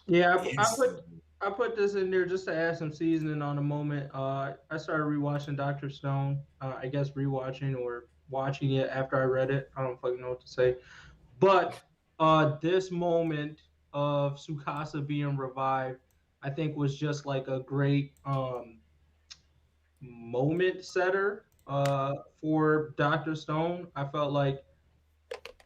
yeah, Instant. I put this in there just to add some seasoning on the moment. I started rewatching Doctor Stone. I guess rewatching or watching it after I read it. I don't fucking know what to say. But this moment of Sukasa being revived, I think was just like a great moment setter for Doctor Stone. I felt like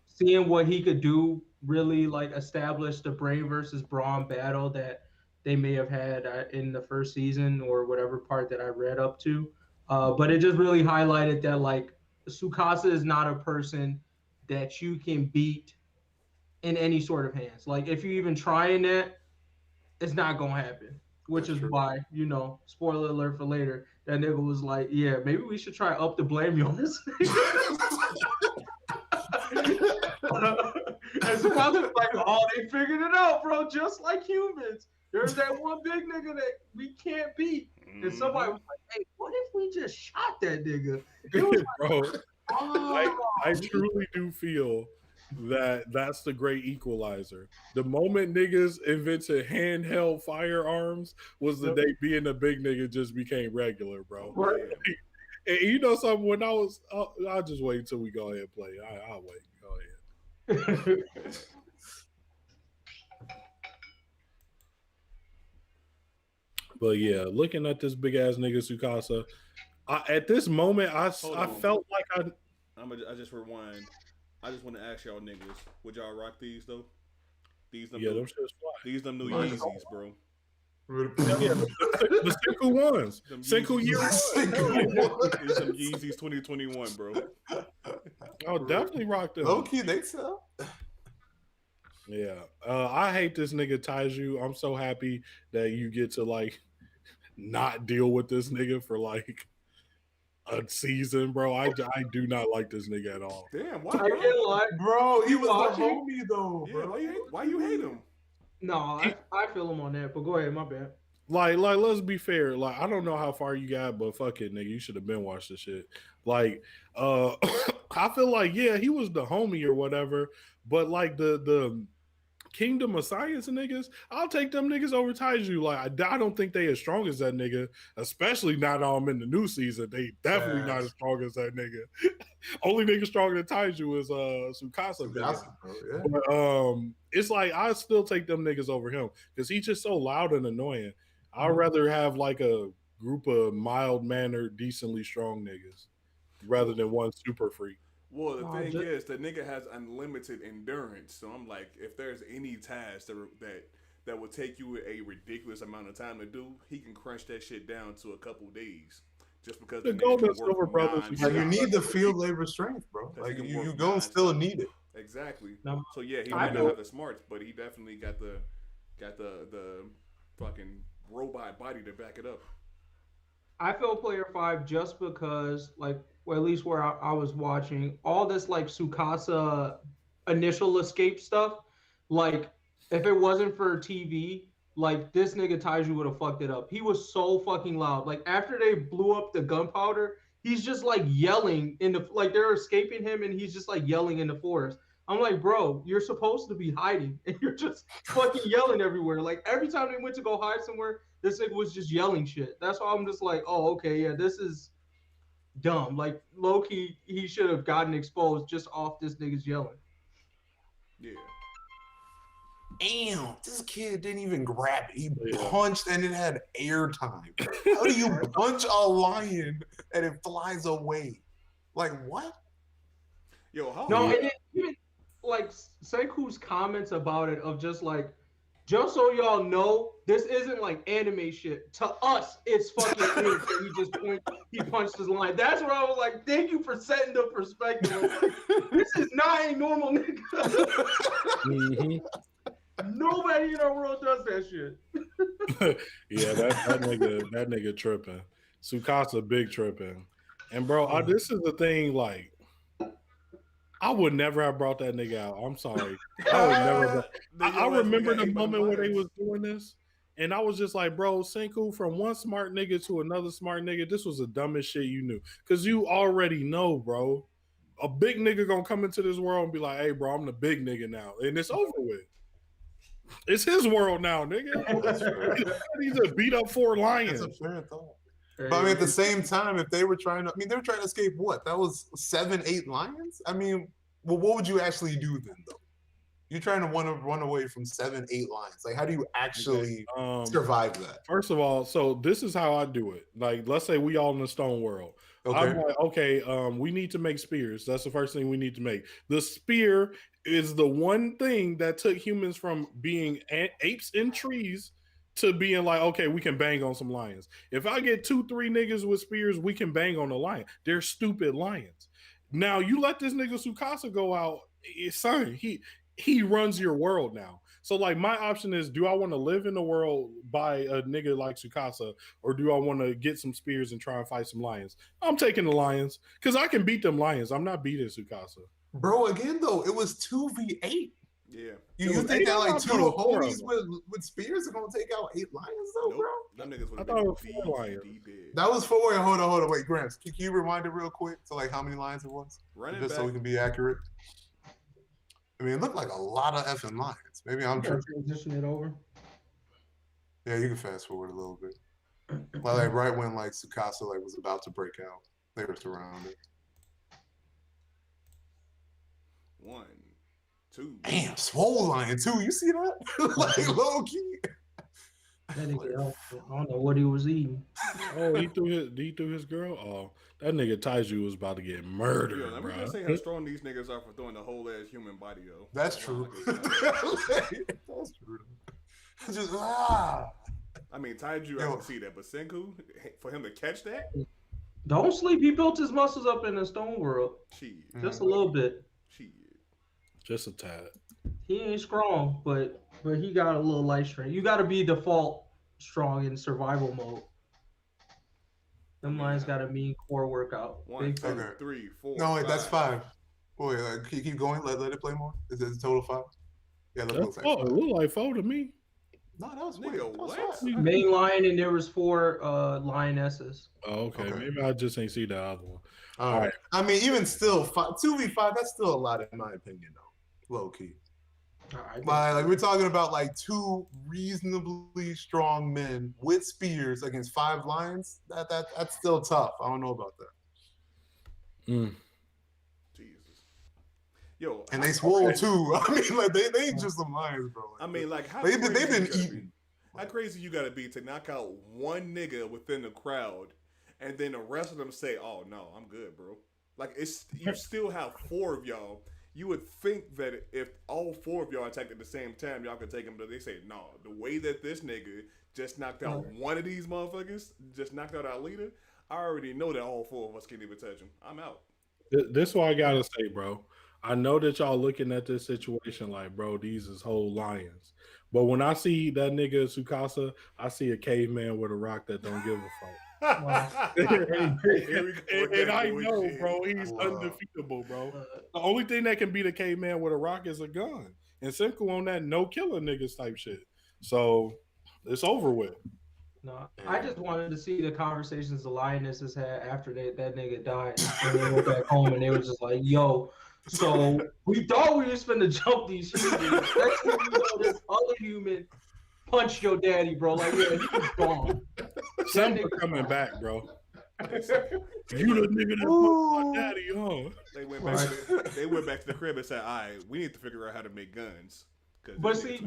seeing what he could do really like established the brain versus brawn battle that they may have had in the first season or whatever part that I read up to. But it just really highlighted that like Sukasa is not a person that you can beat in any sort of hands. Like if you even trying that, it's not gonna happen. which That's is true. why, spoiler alert for later, that nigga was like, yeah, maybe we should try up the blame on this. And Sakata was like, oh, they figured it out, bro, just like humans. There's that one big nigga that we can't beat. And somebody was like, hey, what if we just shot that nigga? It was like, Bro, oh. I truly do feel that that's the great equalizer. The moment niggas invented handheld firearms was the day being a big nigga just became regular, bro. Right. And you know something? When I was, I'll just wait until we go ahead and play. I'll wait. Go ahead. But yeah, looking at this big ass nigga Tsukasa, at this moment, I felt like I just rewind. I just want to ask y'all niggas, would y'all rock these though? These them yeah, new, them shit's fly. these them new Yeezys, bro. Yeah, the Senku ones, Senku year one. These some Yeezys 2021, bro. I'll definitely rock them. Low key, they sell. Yeah, I hate this nigga Taiju. I'm so happy that you get to like not deal with this nigga for like a season, bro. I do not like this nigga at all. Damn, why? I can't lie. Bro, he was watching? the homie though, Yeah, bro. why you hate him? No, I feel him on that, but go ahead, my bad. Like, let's be fair. Like, I don't know how far you got, but fuck it, nigga. You should have been watched this shit. Like, I feel like, yeah, he was the homie or whatever, but like the Kingdom of Science niggas, I'll take them niggas over Taiju. Like, I don't think they as strong as that nigga, especially not in the new season. They definitely not as strong as that nigga. Only nigga stronger than Taiju is Tsukasa. Yeah. But, it's like I still take them niggas over him because he's just so loud and annoying. I'd rather have like a group of mild-mannered, decently strong niggas rather than one super freak. Well, the thing is, the nigga has unlimited endurance. So I'm like, if there's any task that would take you a ridiculous amount of time to do, he can crunch that shit down to a couple days. Just because the Golden Silver Brothers, like you need the field labor strength, bro. Like you gonna still need it. Exactly. No. So yeah, he might not have the smarts, but he definitely got the fucking robot body to back it up. I feel player 5 just because, like, well, at least where I was watching, all this, like, Tsukasa initial escape stuff, like, if it wasn't for TV, like, this nigga Taiju would have fucked it up. He was so fucking loud. Like, after they blew up the gunpowder, he's just, like, yelling like, they're escaping him, and he's just, like, yelling in the forest. I'm like, bro, you're supposed to be hiding, and you're just fucking yelling everywhere. Like, every time they went to go hide somewhere, this nigga was just yelling shit. That's why I'm just like, oh, okay, yeah, this is dumb. Like, low-key, he should have gotten exposed just off this nigga's yelling. Yeah. Damn, this kid didn't even grab it. He punched and it had air time. How do you punch a lion and it flies away? Like, what? Yo, how? No, and even, like, Senku's comments about it of just like, just so y'all know, this isn't like anime shit. To us, it's fucking ink that he punched his line. That's where I was like, thank you for setting the perspective. Like, this is not a normal nigga. Mm-hmm. Nobody in our world does that shit. Yeah, that nigga tripping. Tsukasa big tripping. And bro, this is the thing, like, I would never have brought that nigga out. I'm sorry. I would never. I remember the moment where they was doing this, and I was just like, bro, Senku, from one smart nigga to another smart nigga, this was the dumbest shit you knew. Because you already know, bro, a big nigga gonna come into this world and be like, hey, bro, I'm the big nigga now. And it's over with. It's his world now, nigga. He's a beat up 4 lions. That's a fair thought. But I mean, at the same time, if they were trying to, they were trying to escape what? That was 7, 8 lions? I mean, well, what would you actually do then, though? You're trying to run away from 7, 8 lions. Like, how do you actually survive that? First of all, so this is how I do it. Like, let's say we all in the stone world. Okay. I'm like, okay, we need to make spears. That's the first thing we need to make. The spear is the one thing that took humans from being apes in trees to being like, okay, we can bang on some lions. If I get 2, 3 niggas with spears, we can bang on a lion. They're stupid lions. Now, you let this nigga Tsukasa go out, son, he runs your world now. So like my option is, do I want to live in the world by a nigga like Tsukasa, or do I want to get some spears and try and fight some lions? I'm taking the lions because I can beat them lions. I'm not beating Tsukasa. Bro, again though, it was 2v8. Yeah. You think that like two homies with spears are gonna take out 8 lions though, bro? Them niggas would I have thought it been was 4 lions. big. That was 4. Hold on. Wait, Gramps, can you rewind it real quick to like how many lions it was? Running just back. so we can be accurate. I mean, it looked like a lot of effing lions. Maybe I'm tripping. Transition it over. Yeah, you can fast forward a little bit. Like right when like Tsukasa like was about to break out, they were surrounded. 1, 2. Damn, swole lion too. You see that? Like low key. That nigga, I don't know what he was eating. Oh, he threw his girl. Oh, that nigga Taiju was about to get murdered. Yo, let me just say how strong these niggas are for throwing the whole ass human body though. That's true. That's true. Just I mean, Taiju, I can see that, but Senku, for him to catch that, don't sleep. He built his muscles up in the stone world. shit, Just a little bit. shit. Just a tad. He ain't strong, but he got a little light strength. You got to be default strong in survival mode. Them lions got a mean core workout. 1, 2, 3, 4. No, wait, 5. that's 5. Wait, keep going. Let it play more. Is it a total 5? Yeah, that looks like 5. It looked like 4 to me. No, that was Nigga, weird. what? Main lion, and there was 4 lionesses. Oh, okay. Maybe I just ain't see the other one. All right. I mean, even still, 2v5, that's still a lot in my opinion, though. Low key. Like we're talking about like 2 reasonably strong men with spears against 5 lions. That's still tough. I don't know about that. Jesus. Yo, and they swole too. I mean, like they ain't just some lions, bro. Like, I mean, like how they've been eating. How crazy you gotta be to knock out one nigga within the crowd, and then the rest of them say, "Oh no, I'm good, bro." Like it's you still have 4 of y'all. You would think that if all 4 of y'all attacked at the same time, y'all could take them, but they say, no, the way that this nigga just knocked out one of these motherfuckers, just knocked out our leader, I already know that all 4 of us can't even touch him. I'm out. This is what I gotta say, bro. I know that y'all looking at this situation like, bro, these is whole lions. But when I see that nigga Tsukasa, I see a caveman with a rock that don't give a fuck. and I know, bro, he's undefeatable, bro. The only thing that can beat a caveman with a rock is a gun. And Senku on that no killer niggas type shit. So it's over with. No, I just wanted to see the conversations the lionesses had after that nigga died. And they went back home and they were just like, yo, so we thought we was finna jump these humans. Next thing you know, this other human punched your daddy, bro. Like, yeah, he was gone. Something coming back, bro. You the nigga that punched my daddy, huh? They went back to the crib and said, all right, we need to figure out how to make guns. But see, even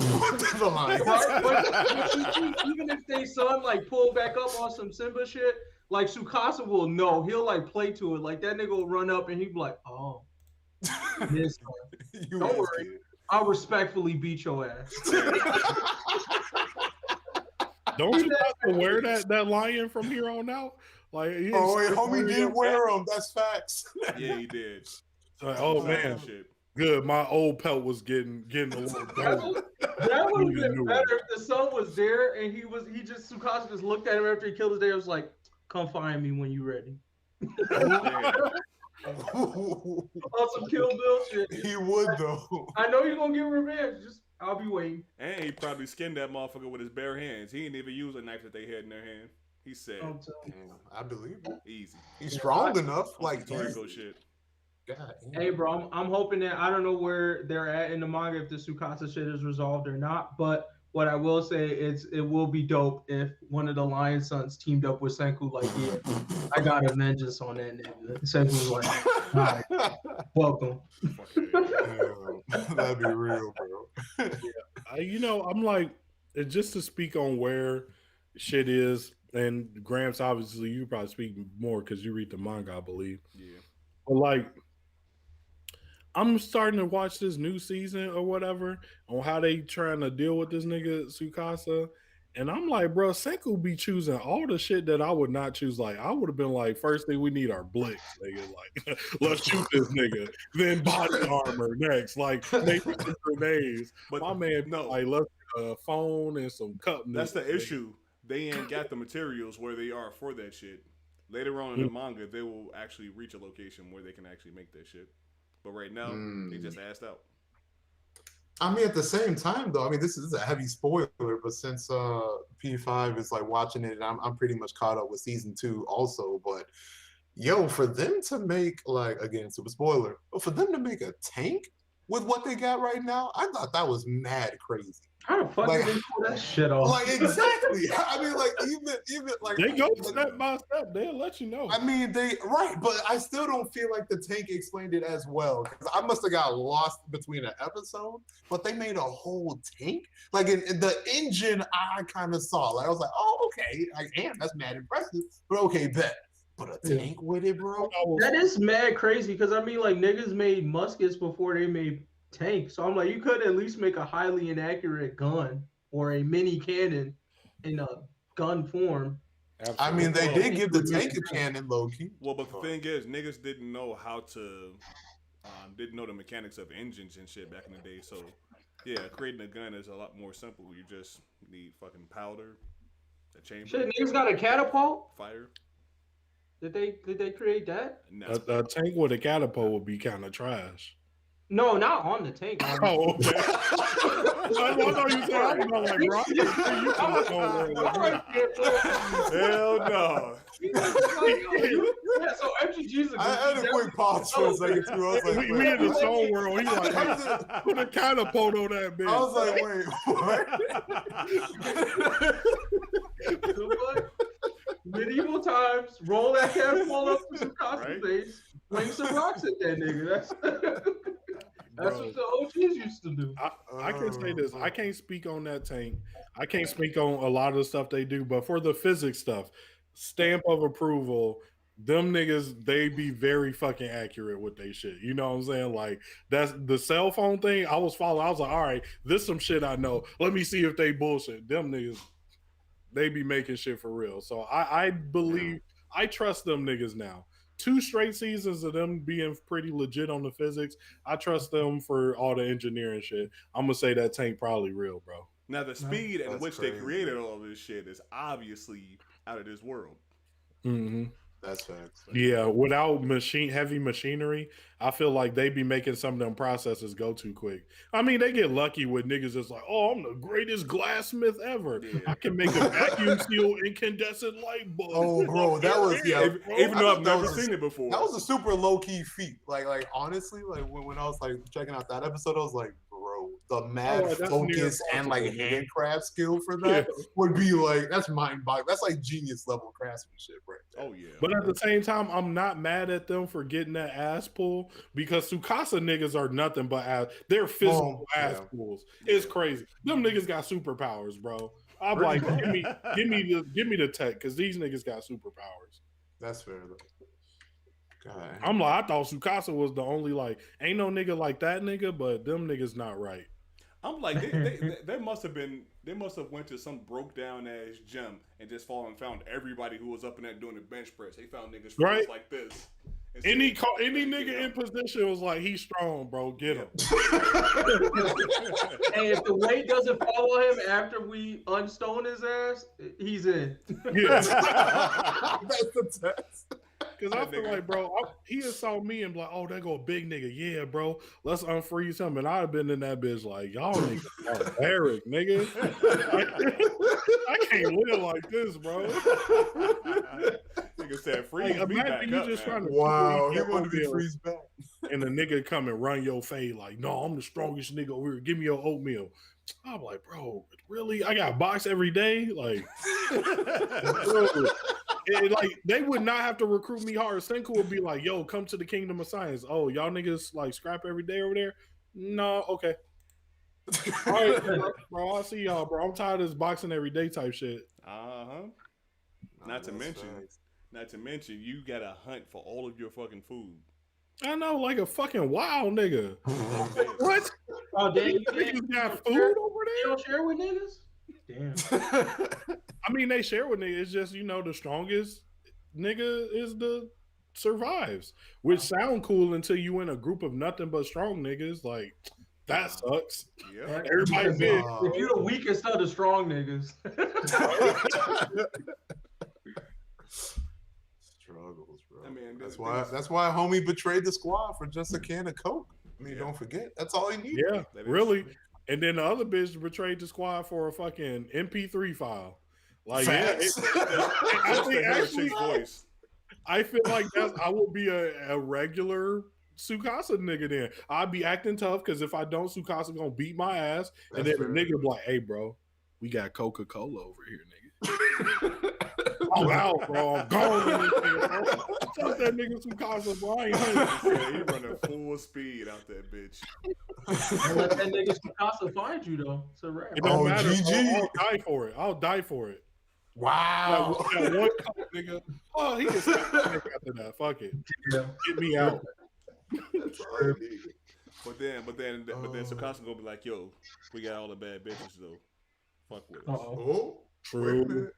if they son like pull back up on some Simba shit, like Tsukasa will know. He'll like play to it. Like that nigga will run up and he'll be like, oh, this don't worry. I'll respectfully beat your ass. Don't you have to wear that lion from here on out? Like, homie did wear them. That's facts. Yeah, he did. Like, oh man, shit. Good. My old pelt was getting a little dope. That would have been better if the son was there and Tsukasa just looked at him after he killed his dad and was like, come find me when you're ready. On some Kill Bill shit. He would though. I know you're gonna get revenge. I'll be waiting. And he probably skinned that motherfucker with his bare hands. He didn't even use a knife that they had in their hand. He said, I believe it. Easy. He's strong enough. Like Toriko shit. God, hey, bro, I'm hoping that I don't know where they're at in the manga if the Tsukasa shit is resolved or not. But what I will say is it will be dope if one of the Lion Sons teamed up with Senku. Like, yeah, I got a vengeance on that nigga. Senku was like, all right, welcome. That'd be real, bro. Yeah. I'm like, just to speak on where shit is, and Gramps, obviously, you probably speak more because you read the manga, I believe. Yeah. But like, I'm starting to watch this new season or whatever on how they trying to deal with this nigga Tsukasa, And I'm like, bro, Senku be choosing all the shit that I would not choose. Like, I would have been like, first thing we need are blicks, nigga. Like, let's shoot this nigga. Then body armor next. Like, maybe some grenades. But my man, no, like, let's get a phone and some cup. That's the issue. They ain't got the materials where they are for that shit. Later on in the manga, they will actually reach a location where they can actually make that shit. But right now, they just assed out. I mean, at the same time, though, I mean, this is a heavy spoiler, but since P5 is like watching it, and I'm pretty much caught up with season 2 also. But yo, for them to make like again, super spoiler, but for them to make a tank with what they got right now, I thought that was mad crazy. How the fuck did they pull that shit off? Like exactly. I mean, like even like they go step by step. They'll let you know. I mean, but I still don't feel like the tank explained it as well because I must have got lost between an episode. But they made a whole tank. Like in the engine, I kind of saw. Like I was like, oh okay, like damn, that's mad impressive. But okay, bet. But a tank with it, bro. That is mad crazy because I mean, like niggas made muskets before they made tank. So I'm like, you could at least make a highly inaccurate gun or a mini cannon in a gun form. Absolutely. I mean, they did give the tank a cannon, low key. Well, but the thing is, niggas didn't know how to, didn't know the mechanics of engines and shit back in the day. So, yeah, creating a gun is a lot more simple. You just need fucking powder, a chamber. Shit, niggas got a catapult. Fire. Did they create that? No. A tank with a catapult would be kind of trash. No, not on the tank. Oh, okay. I know you said I know, like, bro. Hell no. Yeah, so MGG's I had a quick pause for a second too. I was like, we in the Stone World. He like, hey, put a catapult on that bitch. I was like, wait, what? Medieval times, roll that catapult up to some concentrates, fling some rocks at that nigga. That's what the OGs used to do. I can say this. I can't speak on that tank. I can't speak on a lot of the stuff they do, but for the physics stuff, stamp of approval, them niggas, they be very fucking accurate with they shit. You know what I'm saying? Like, that's the cell phone thing. I was following. I was like, all right, this some shit I know. Let me see if they bullshit. Them niggas, they be making shit for real. So I believe, I trust them niggas now. 2 straight seasons of them being pretty legit on the physics. I trust them for all the engineering shit. I'm gonna say that tank probably real, bro. Now the speed at which they created all of this shit is obviously out of this world. Mm-hmm. That's facts. Yeah, without heavy machinery, I feel like they be making some of them processes go too quick. I mean, they get lucky with niggas that's like, oh, I'm the greatest glassmith ever. Yeah. I can make a vacuum seal incandescent light bulb. Oh, bro, that was even though I've never seen it before. That was a super low key feat. Like honestly, like when I was like checking out that episode, I was like, bro, the mad focus and like handcraft skill for that would be like, that's mind boggling. That's like genius level craftsmanship, right? Oh yeah. But at the same time, I'm not mad at them for getting that ass pull because Tsukasa niggas are nothing but ass. They're physical ass pulls. It's crazy. Them niggas got superpowers, bro. I'm like, give me the tech because these niggas got superpowers. That's fair though. God. I'm like, I thought Tsukasa was the only like, ain't no nigga like that nigga, but them niggas not right. I'm like, they must have went to some broke down ass gym and just and found everybody who was up in that doing the bench press. They found niggas right like this. Any nigga in position was like, he's strong, bro. Get him. Hey, if the weight doesn't follow him after we unstone his ass, he's in. Yeah. That's the test. Because I feel like, bro, he just saw me and be like, oh, there go a big nigga. Yeah, bro, let's unfreeze him. And I'd have been in that bitch like, y'all niggas are barbaric, nigga. I can't live like this, bro. Nigga said freeze me back you up, just man. trying to he want to be freeze back. And the nigga come and run your fade like, no, I'm the strongest nigga over here. Give me your oatmeal. I'm like, bro, really? I got box every day? Like, bro, like they would not have to recruit me hard. Senku would be like, yo, come to the kingdom of science. Oh, y'all niggas like scrap every day over there? No, okay. All right, bro, I'll see y'all, bro. I'm tired of this boxing every day type shit. Not to mention, you gotta hunt for all of your fucking food. I know, like a fucking wild nigga. What? Oh, damn, you niggas got food over there? You don't share with niggas? Damn. I mean, they share with niggas. It's just the strongest nigga is the survives, which sound cool until you in a group of nothing but strong niggas. Like that sucks. Yeah. Everybody big. If you the weakest of the strong niggas. Struggles, bro. I mean, that's why homie betrayed the squad for just a can of Coke. I mean, don't forget, that's all he needed. Yeah, really. And then the other bitch betrayed the squad for a fucking MP3 file. Like, Facts. I think actually, I feel like I would be a regular Sukasa nigga then. I'd be acting tough because if I don't, Sukasa gonna beat my ass. And then the nigga be like, hey, bro, we got Coca-Cola over here, nigga. I'm out, bro. I'm gone. Fuck that nigga Sukasa, bro. I ain't he running full speed out that bitch. Don't let that nigga Sukasa find you, though. It's a wrap. It don't matter. I'll die for it. I'll die for it. Wow. That one nigga. Oh, he just after that. Fuck it. Yeah. Get me out. But then Sukasa gonna be like, yo, we got all the bad bitches though. Fuck with us. Oh, true.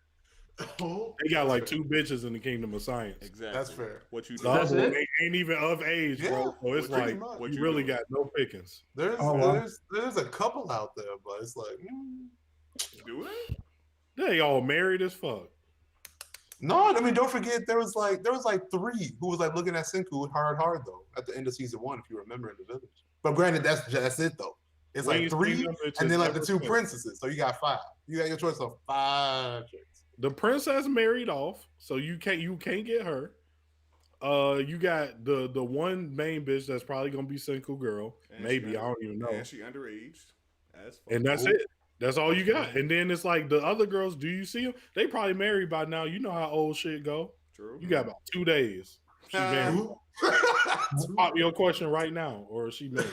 They got like 2 bitches in the Kingdom of Science. Exactly. That's fair. What you That's do? it? They ain't even of age, bro. So it's like you really got no pickings. There's a couple out there, but it's like Do they? They all married as fuck. No, I mean, don't forget there was like 3 who was like looking at Senku hard though at the end of season 1, if you remember in the village. But granted, that's it though. It's like 3, and then like the 2 princesses. So you got 5. You got your choice of 5 chicks. The princess married off, so you can't get her. You got the one main bitch that's probably gonna be Senku girl. And maybe I don't even know. And she underage. And that's it. That's all you got. And then it's like the other girls, do you see them? They probably married by now. You know how old shit go. True. You got about 2 days. She married. Pop your question right now, or is she married?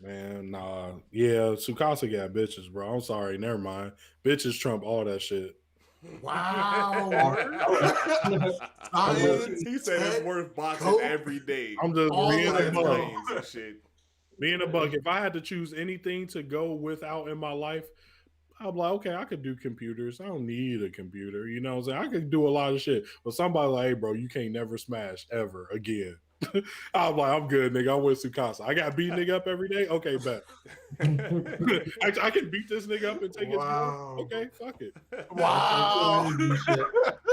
Man, nah. Yeah, Sukasa got bitches, bro. I'm sorry. Never mind. Bitches trump all that shit. Wow. He said it's worth boxing every day. I'm just being a buck. And shit. Being a buck. If I had to choose anything to go without in my life, I'd be like, okay, I could do computers. I don't need a computer. You know what I'm saying? I could do a lot of shit. But somebody like, hey, bro, you can't never smash ever again. I'm like, I'm good, nigga. I'm with Sukasa. I got to beat nigga up every day? Okay, bet. I can beat this nigga up and take his gun? Okay, fuck it. Wow.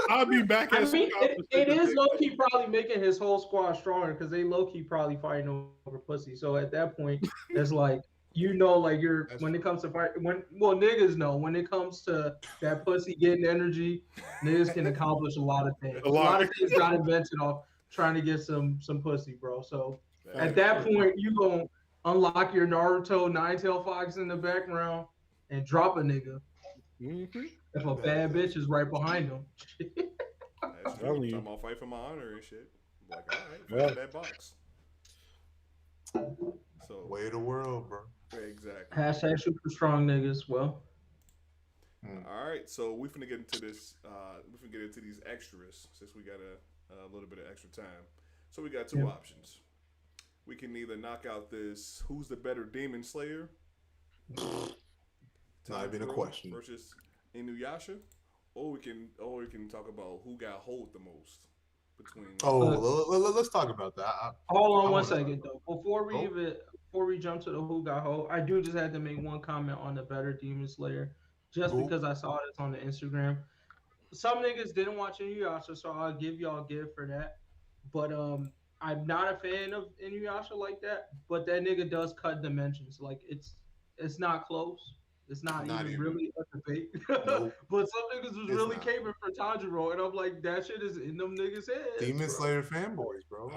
I'll be back at it is low-key probably making his whole squad stronger because they low-key probably fighting over pussy. So at that point, it's like, like you're when it comes to fight niggas know when it comes to that pussy getting energy, niggas can accomplish a lot of things. A lot of things got invented off trying to get some pussy, bro. So at that point, you gonna unlock your Naruto 9-tail fox in the background and drop a nigga. Mm-hmm. If a bad bitch is right behind him. That's true. I'm talking about fight for my honor and shit. Like, all right, fight that box. So way of the world, bro. Exactly. Hashtag super strong niggas. Well. All right, so we finna get into this. We finna get into these extras since we got a little bit of extra time. So we got 2 options. We can either knock out this who's the better demon slayer. Not even a question. Versus Inuyasha, or we can talk about who got hold the most between. Let's talk about that. Hold on one second though. Before we jump to the who got hold, I do just have to make one comment on the better demon slayer, just because I saw this on the Instagram. Some niggas didn't watch Inuyasha, so I'll give y'all a gift for that. But I'm not a fan of Inuyasha like that. But that nigga does cut dimensions. Like it's not close. It's not even really a debate. Nope. But some niggas was really caping for Tanjiro, and I'm like, that shit is in them niggas' heads. Demon Slayer fanboys, bro.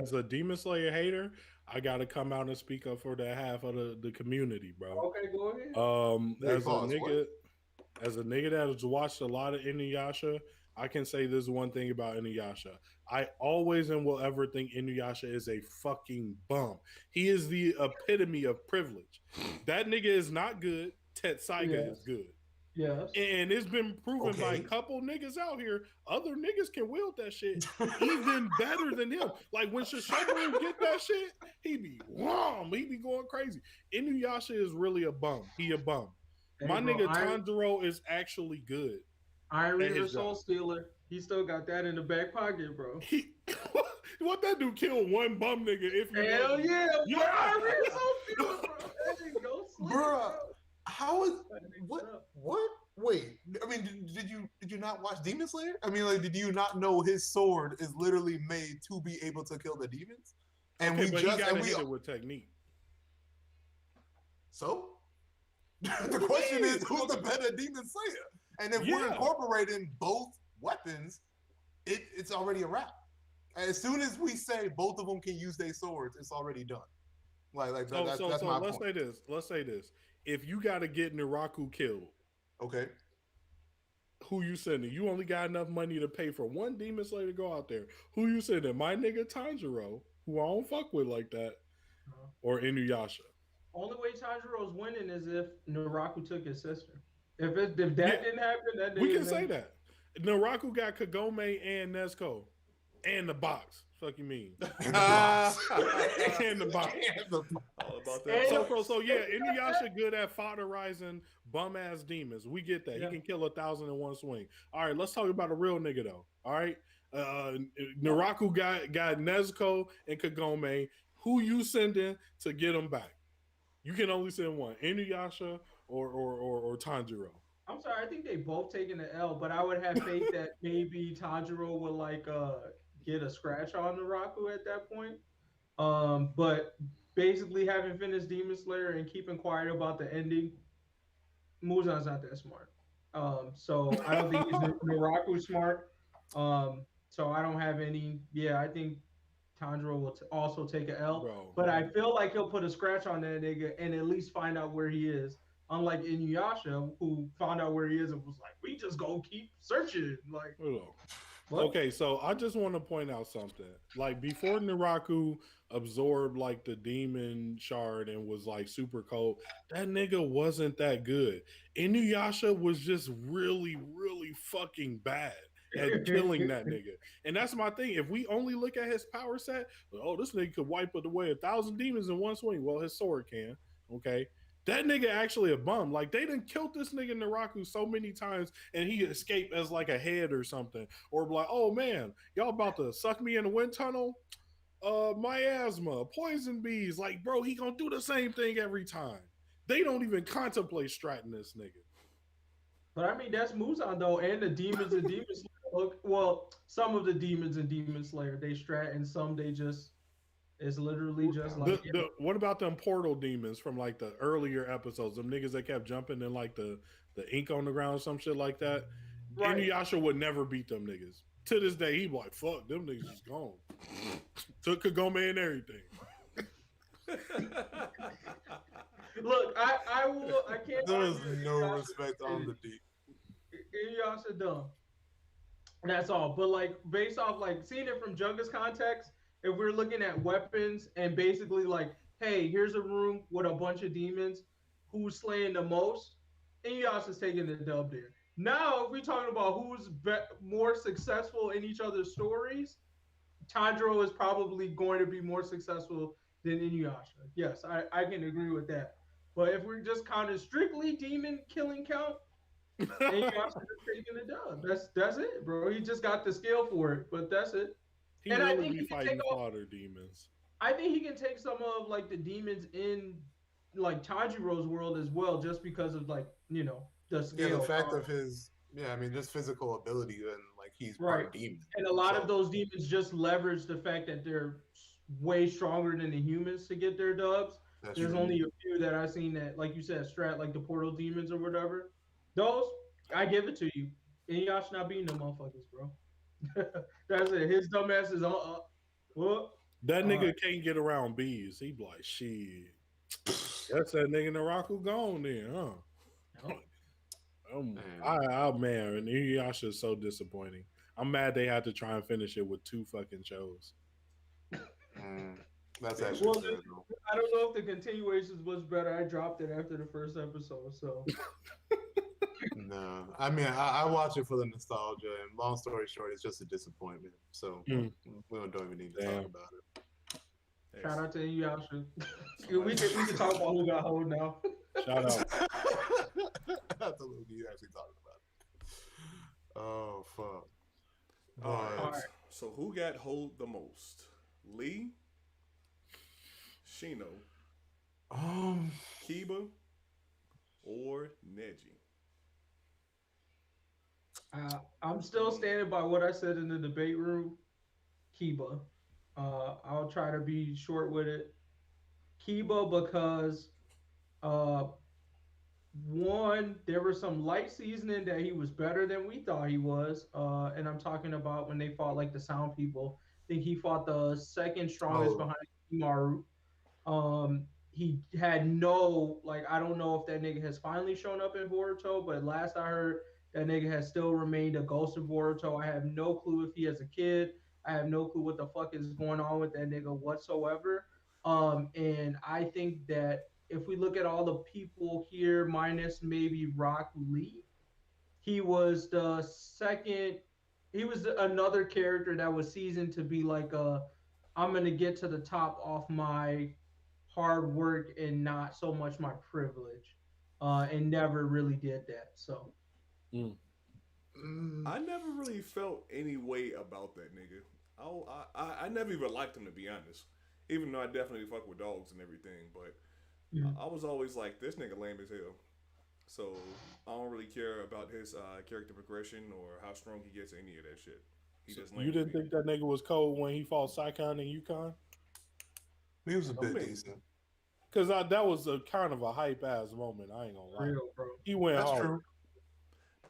As a Demon Slayer hater, I gotta come out and speak up for that half of the community, bro. Okay, go ahead. As a nigga that has watched a lot of Inuyasha, I can say this one thing about Inuyasha. I always and will ever think Inuyasha is a fucking bum. He is the epitome of privilege. That nigga is not good. Tetsaiga is good. Yes. And it's been proven by a Okay. couple niggas out here, other niggas can wield that shit even better than him. Like when Shishomaru get that shit, he be wham, he be going crazy. Inuyasha is really a bum. He a bum. Hey, My bro, nigga Tanjiro is actually good Iron at Reaver his Soul job. Stealer. He still got that in the back pocket, bro. He what that do kill one bum nigga if you Hell lucky. yeah, boy, Yeah. Iron Reaver Soul Stealer, bro. That nigga go sleep, Bruh, bro. how is That nigga what? up. What? Wait, I mean, did you not watch Demon Slayer? I mean, like, did you not know his sword is literally made to be able to kill the demons? And Okay, we but just he gotta and we hit it with technique. so the question is, who's the better Demon Slayer? And if we're Yeah. incorporating both weapons, it's already a wrap. As soon as we say both of them can use their swords, it's already done. Like So that's my let's point. say this. Let's say this. If you gotta get Naraku killed, Okay. who you sending? You only got enough money to pay for one Demon Slayer to go out there. Who you sending? My nigga Tanjiro, who I don't fuck with like that, or Inuyasha? Only way Tanjiro's winning is if Naraku took his sister. If that Yeah. didn't happen, that We nigga can say that. Naraku got Kagome and Nezuko. And the box. Fuck you mean? And the box. And the box. All about that. So yeah, Inuyasha good at fodderizing bum ass demons. We get that. Yeah. He can kill 1,000 in one swing. All right, let's talk about a real nigga though. All right, Naraku got Nezuko and Kagome. Who you sending to get them back? You can only send one: Inuyasha or Tanjiro. I'm sorry, I think they both taking the L, but I would have faith that maybe Tanjiro would get a scratch on Naraku at that point. But basically having finished Demon Slayer and keeping quiet about the ending, Muzan's not that smart. So I don't think he's Naraku smart. So I don't have any. Yeah, I think Tanjiro will also take an L. Bro. But I feel like he'll put a scratch on that nigga and at least find out where he is. Unlike Inuyasha, who found out where he is and was like, "We just gonna keep searching." Like, what? Okay, so I just want to point out something. Like before Naraku absorbed like the demon shard and was like super cold, that nigga wasn't that good. Inuyasha was just really, really fucking bad at killing that nigga. And that's my thing. If we only look at his power set, oh, this nigga could wipe away 1,000 demons in one swing. Well, his sword can. Okay. That nigga actually a bum. Like they done killed this nigga Naraku so many times and he escaped as like a head or something. Or like, oh man, y'all about to suck me in the wind tunnel? Miasma, poison bees. Like, bro, he gonna do the same thing every time. They don't even contemplate stratting this nigga. But I mean, that's Muzan though, and the demons and Demon Slayer. Well, some of the demons and Demon Slayer they strat, and some they just. It's literally just like what about them portal demons from like the earlier episodes? Them niggas that kept jumping in like the ink on the ground or some shit like that. Right. Inuyasha would never beat them niggas. To this day, he be like, fuck, them niggas is gone. Took Kagome and everything. Look, I can't. There is no respect on the D. Inuyasha dumb. That's all. But like based off like seeing it from Junga's context, if we're looking at weapons and basically like, hey, here's a room with a bunch of demons, who's slaying the most? Inuyasha's taking the dub there. Now, if we're talking about who's more successful in each other's stories, Tanjiro is probably going to be more successful than Inuyasha. Yes, I can agree with that. But if we're just counting strictly demon killing count, Inuyasha is taking the dub. That's it, bro. He just got the skill for it, but that's it. He and really I think be he fighting fodder demons. I think he can take some of like the demons in like Tanjiro's world as well, just because of like the scale. Yeah, the fact of his I mean just physical ability and like he's part demon. And a lot of those demons just leverage the fact that they're way stronger than the humans to get their dubs. There's only a few that I've seen that, like you said, strat like the portal demons or whatever. Those I give it to you. Inuyasha not beating them motherfuckers, bro. That's it. His dumb ass is what? That nigga can't get around bees. He be like, shit. That's that nigga Naraku gone then, huh? Man, and Inuyasha is so disappointing. I'm mad they had to try and finish it with 2 fucking shows. That's actually good, though. I don't know if the continuations was better. I dropped it after the first episode, so No, I mean I watch it for the nostalgia, and long story short, it's just a disappointment. So we don't even need to talk about it. Shout out to Inuyasha. we can talk about who got hold now. Shout out. Absolutely, you actually talking about it. Oh fuck. All right. So who got hold the most? Lee, Shino, Kiba, or Neji? I'm still standing by what I said in the debate room. Kiba. I'll try to be short with it. Kiba because uh, one, there was some light seasoning that he was better than we thought he was. And I'm talking about when they fought like the Sound People. I think he fought the second strongest behind Kimaru. He had no, like, I don't know if that nigga has finally shown up in Boruto, but last I heard, that nigga has still remained a ghost of Boruto. I have no clue if he has a kid. I have no clue what the fuck is going on with that nigga whatsoever. And I think that if we look at all the people here, minus maybe Rock Lee, he was the second. He was another character that was seasoned to be like a, I'm gonna get to the top off my hard work and not so much my privilege, and never really did that. So. I never really felt any way about that nigga. I never even liked him, to be honest. Even though I definitely fuck with dogs and everything, but I was always like, this nigga lame as hell. So I don't really care about his character progression or how strong he gets, any of that shit. He just lame. You didn't think that nigga was cold when he fought Saikon and Yukon? He was a bit decent. Because that was a kind of a hype ass moment. I ain't gonna lie. Real, bro. He went That's hard. true.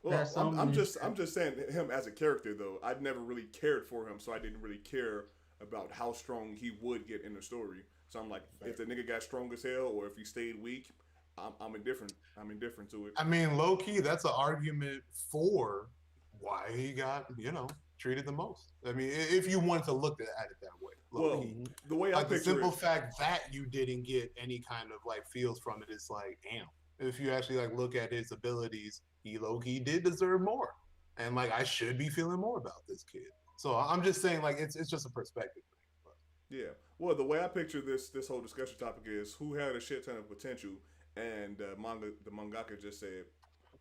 Well, I'm just saying him as a character though. I'd never really cared for him, so I didn't really care about how strong he would get in the story. So I'm like, if the nigga got strong as hell, or if he stayed weak, I'm indifferent. I'm indifferent to it. I mean, low key, that's an argument for why he got treated the most. I mean, if you want to look at it that way. Well, the way I picture the simple fact that you didn't get any kind of like feels from it is like, damn. If you actually like look at his abilities, he low key did deserve more, and like I should be feeling more about this kid. So I'm just saying, like it's just a perspective thing. But. Yeah. Well, the way I picture this whole discussion topic is who had a shit ton of potential, and the mangaka just said,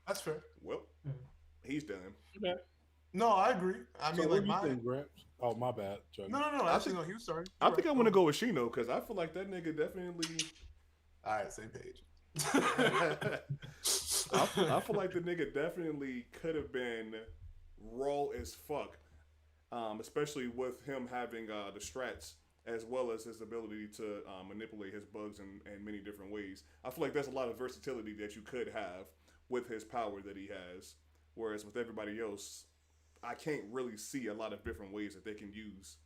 "That's fair." Well, he's done. Yeah. No, I agree. I mean, what do you think, Gramps? Oh, my bad. Chuck. No. Actually, no. He was sorry. I think I'm gonna go with Shino because I feel like that nigga definitely. All right, same page. I feel like the nigga definitely could have been raw as fuck, especially with him having the strats as well as his ability to manipulate his bugs in many different ways. I feel like there's a lot of versatility that you could have with his power that he has, whereas with everybody else, I can't really see a lot of different ways that they can use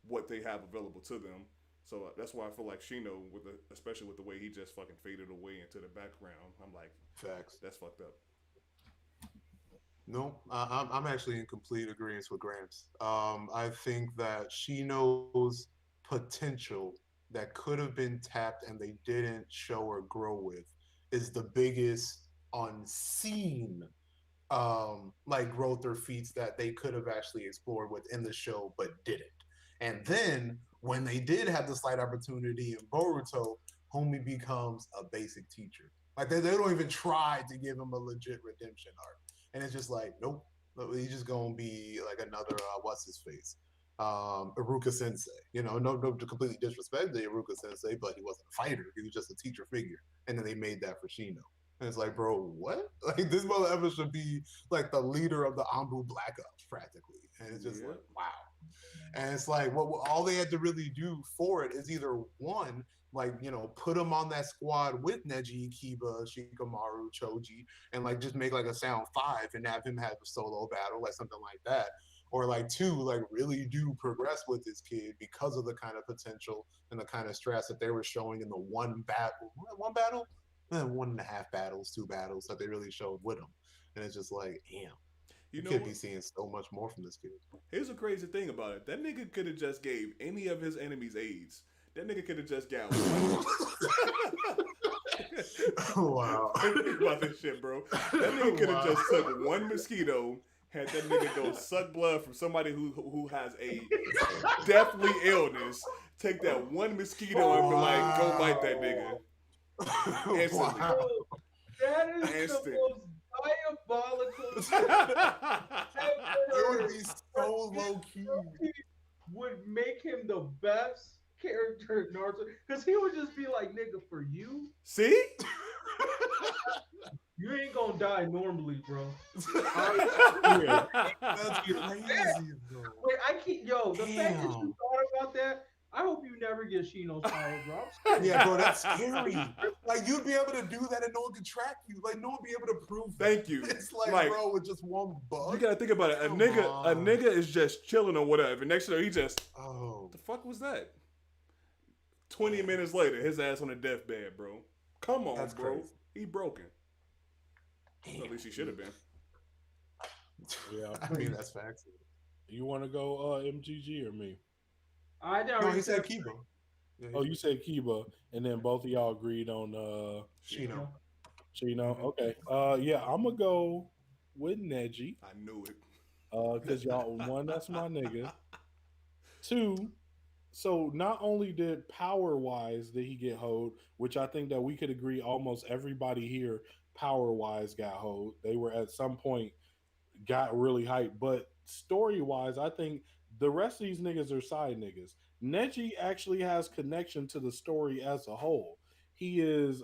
what they have available to them. So that's why I feel like Shino, especially with the way he just fucking faded away into the background, I'm like, facts. That's fucked up. No, I'm actually in complete agreement with Gramps. I think that Shino's potential that could have been tapped and they didn't show or grow with is the biggest unseen like growth or feats that they could have actually explored within the show but didn't. And then when they did have the slight opportunity in Boruto, homie becomes a basic teacher. Like they don't even try to give him a legit redemption arc. And it's just like, nope, he's just gonna be like another what's his face, Iruka Sensei. No to completely disrespect the Iruka Sensei, but he wasn't a fighter. He was just a teacher figure. And then they made that for Shino. And it's like, bro, what? Like this mother ever should be like the leader of the Anbu Black Ops practically. And it's just like, wow. And it's like, what all they had to really do for it is either one, like, put him on that squad with Neji, Kiba, Shikamaru, Choji, and like just make like a sound 5 and have him have a solo battle, like something like that. Or like 2, like really do progress with this kid because of the kind of potential and the kind of stress that they were showing in the one battle, 1.5 battles, 2 battles that they really showed with him. And it's just like, damn. You could be seeing so much more from this kid. Here's a crazy thing about it. That nigga could have just gave any of his enemies AIDS. That nigga could have just got Wow. Think about this shit, bro. That nigga could have Wow. just took one mosquito, had that nigga go suck blood from somebody who has a deathly illness. Take that one mosquito and be like, go bite that nigga instantly. Wow. Bro, that is the Instant. most diabolical shit It would ever. be so low key. Would make him the best character in Naruto because he would just be like, "Nigga, for you, See? you ain't gonna die normally, bro." That's crazy, though. Wait, I keep yo. The fact that you Damn. thought about that, I hope you never get Shino's power, bro. I'm scared. Yeah, bro, that's scary. Like you'd be able to do that and no one could track you. Like no one would be able to prove that. Thank you. It's like, Like, bro, with just one bug. you gotta think about it. A Come nigga is just chilling or whatever. Next thing he just, Oh, what the fuck was that? 20 minutes later, his ass on the deathbed, bro. Come on, That's bro. crazy. He broken. Well, at least he should have been. Yeah. I mean that's facts. You want to go MGG or me? I No, already he said Kiba. Yeah, Oh, you said Kiba, and then both of y'all agreed on Shino. Chino. Mhm. Okay. Yeah, I'm gonna go with Neji. I knew it. Because y'all, one, that's my nigga. Two, so not only did power wise did he get hold, which I think that we could agree almost everybody here power wise got hold. They were at some point got really hyped, but story wise, I think the rest of these niggas are side niggas. Neji actually has connection to the story as a whole. He is,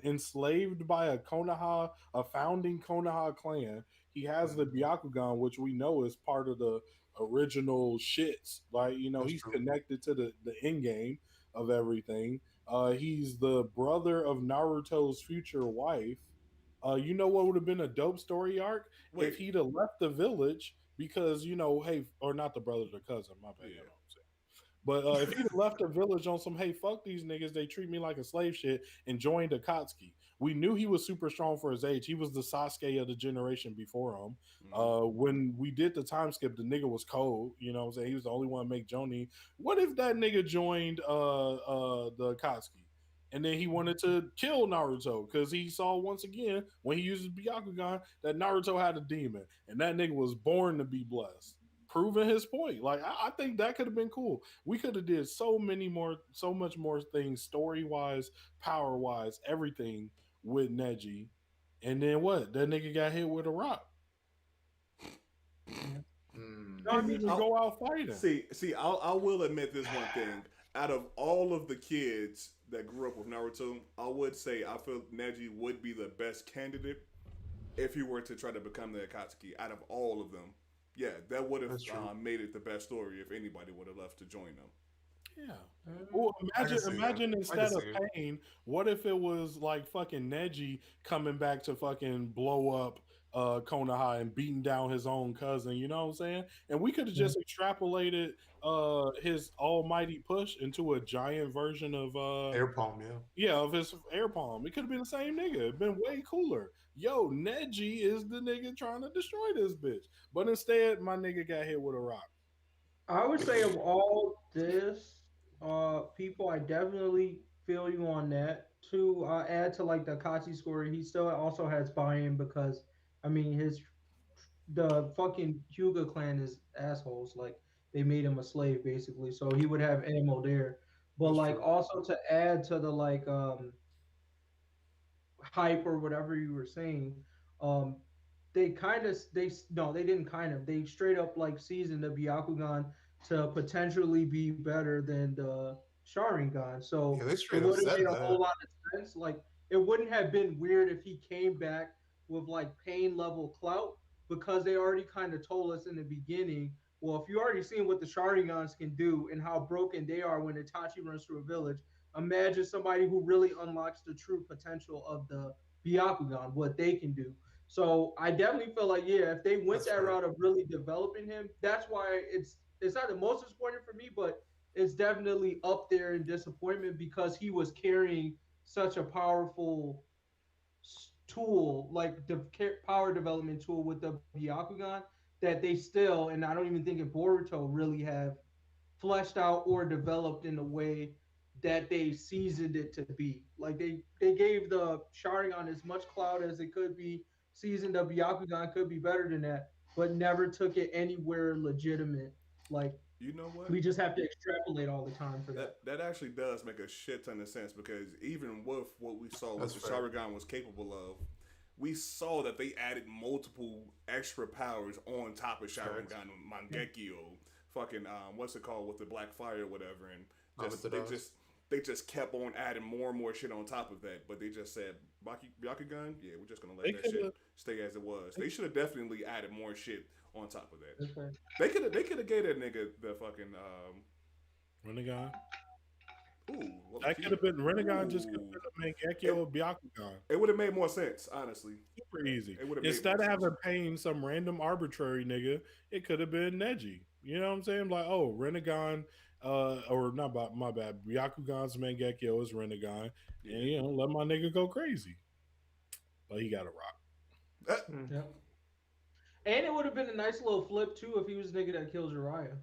enslaved by a Konoha, a founding Konoha clan. He has the Byakugan, which we know is part of the original shits. Like, That's he's true. connected to the end game of everything. He's the brother of Naruto's future wife. You know what would have been a dope story arc Wait. if he'd have left the village because hey, or not the brother, the cousin. My bad. Yeah. You know what I'm saying? But if he'd have left the village on some, hey, fuck these niggas, they treat me like a slave shit, and joined Akatsuki. We knew he was super strong for his age. He was the Sasuke of the generation before him. When we did the time skip, the nigga was cold. You know what I'm saying? He was the only one to make Joni. What if that nigga joined the Akatsuki? And then he wanted to kill Naruto because he saw once again when he uses Byakugan that Naruto had a demon, and that nigga was born to be blessed, proving his point. Like I think that could have been cool. We could have did so much more things, story wise, power wise, everything with Neji. And then what? That nigga got hit with a rock. No, Didn't even go out fighting. See, I will admit this one thing. Out of all of the kids that grew up with Naruto, I would say I feel Neji would be the best candidate if he were to try to become the Akatsuki. Out of all of them, yeah, that would have That's true. made it the best story if anybody would have left to join them. Yeah. Well, I can see imagine it. I instead can of see it. Pain, what if it was like fucking Neji coming back to fucking blow up Konoha and beating down his own cousin, you know what I'm saying? And we could have just extrapolated his almighty push into a giant version of Air palm, yeah. of his air palm. It could have been the same nigga. It'd been way cooler. Yo, Neji is the nigga trying to destroy this bitch. But instead, my nigga got hit with a rock. I would say of all this, people, I definitely feel you on that. To add to like the Kachi score, he still also has buy-in because I mean the fucking Hyuga clan is assholes. Like they made him a slave basically, so he would have ammo there. But That's like true. also to add to the like hype or whatever you were saying, um, they kind of they no they didn't kind of they straight up like seasoned the Byakugan to potentially be better than the Sharingan. Yeah, So they it straight up would have said made a that. whole lot of sense. Like it wouldn't have been weird if he came back with like pain level clout because they already kind of told us in the beginning. Well, if you already seen what the Sharingans can do and how broken they are when Itachi runs through a village, imagine somebody who really unlocks the true potential of the Byakugan, what they can do. So I definitely feel like if they went That's that fair. route of really developing him, that's why it's not the most disappointing for me, but it's definitely up there in disappointment because he was carrying such a powerful tool, like the power development tool with the Byakugan, that they still, and I don't even think in Boruto really have fleshed out or developed in a way that they seasoned it to be. Like they gave the Sharingan as much clout as it could be. Seasoned up Byakugan could be better than that, but never took it anywhere legitimate. Like You know what? we just have to extrapolate all the time for that. That actually does make a shit ton of sense because even with what we saw what That's the fair. Sharingan was capable of, we saw that they added multiple extra powers on top of Correct. Sharingan, Mangekyo, fucking what's it called with the black fire or whatever, and just Amaterasu. they just kept on adding more and more shit on top of that. But they just said Byakugan, yeah, we're just gonna let They that could shit have. stay as it was. They should have definitely added more shit on top of that. Okay. They could have gave that nigga the fucking Renegon. ooh what That key? could have been Renegon. Just could Ooh. have been Mangekyo or Byakugan. It would have made more sense, honestly. Super easy. It would have made Instead more of sense. having paying some random arbitrary nigga, it could have been Neji. You know what I'm saying? Like, oh, Renegon, or not about my bad. Byakugan's Mangekyo is Renegon, Yeah. and let my nigga go crazy. But he got a rock. Yeah. And it would have been a nice little flip too if he was the nigga that kills Uriah.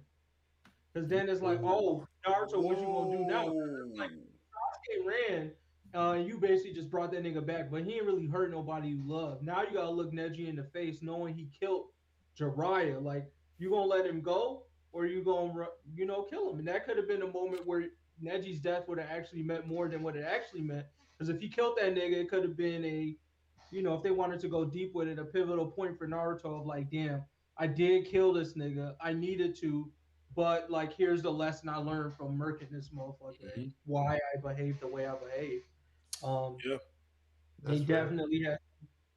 Because then it's like, oh, Naruto, what you gonna do now? Whoa. Like Sasuke ran, you basically just brought that nigga back, but he ain't really hurt nobody you love. Now you gotta look Neji in the face, knowing he killed Jiraiya. Like, you gonna let him go, or you gonna kill him? And that could have been a moment where Neji's death would have actually meant more than what it actually meant. Because if he killed that nigga, it could have been if they wanted to go deep with it, a pivotal point for Naruto of like, damn, I did kill this nigga. I needed to, but like, here's the lesson I learned from murking this motherfucker Mhm. and why I behaved the way I behaved. Um, Yeah. they That's fair. definitely had,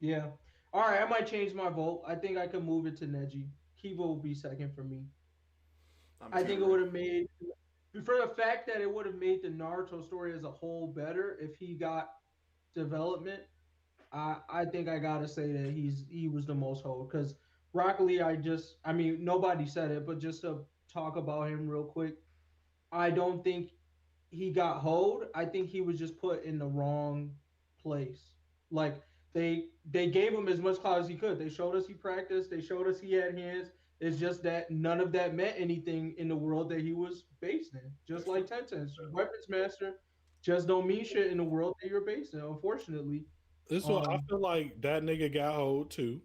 yeah. All right, I might change my vote. I think I could move it to Neji. Kiba will be second for me. I'm I think it teetering. would have made, for the fact that it would have made the Naruto story as a whole better if he got development. I think I gotta say that he was the most whole because Rock Lee. I mean nobody said it, but just to talk about him real quick, I don't think he got hoed. I think he was just put in the wrong place. Like they gave him as much clout as he could. They showed us he practiced. They showed us he had hands. It's just that none of that meant anything in the world that he was based in. Just That's true. like Tenten's weapons master, just don't mean shit in the world that you're based in. Unfortunately, This one, I um, feel like that nigga got hold too.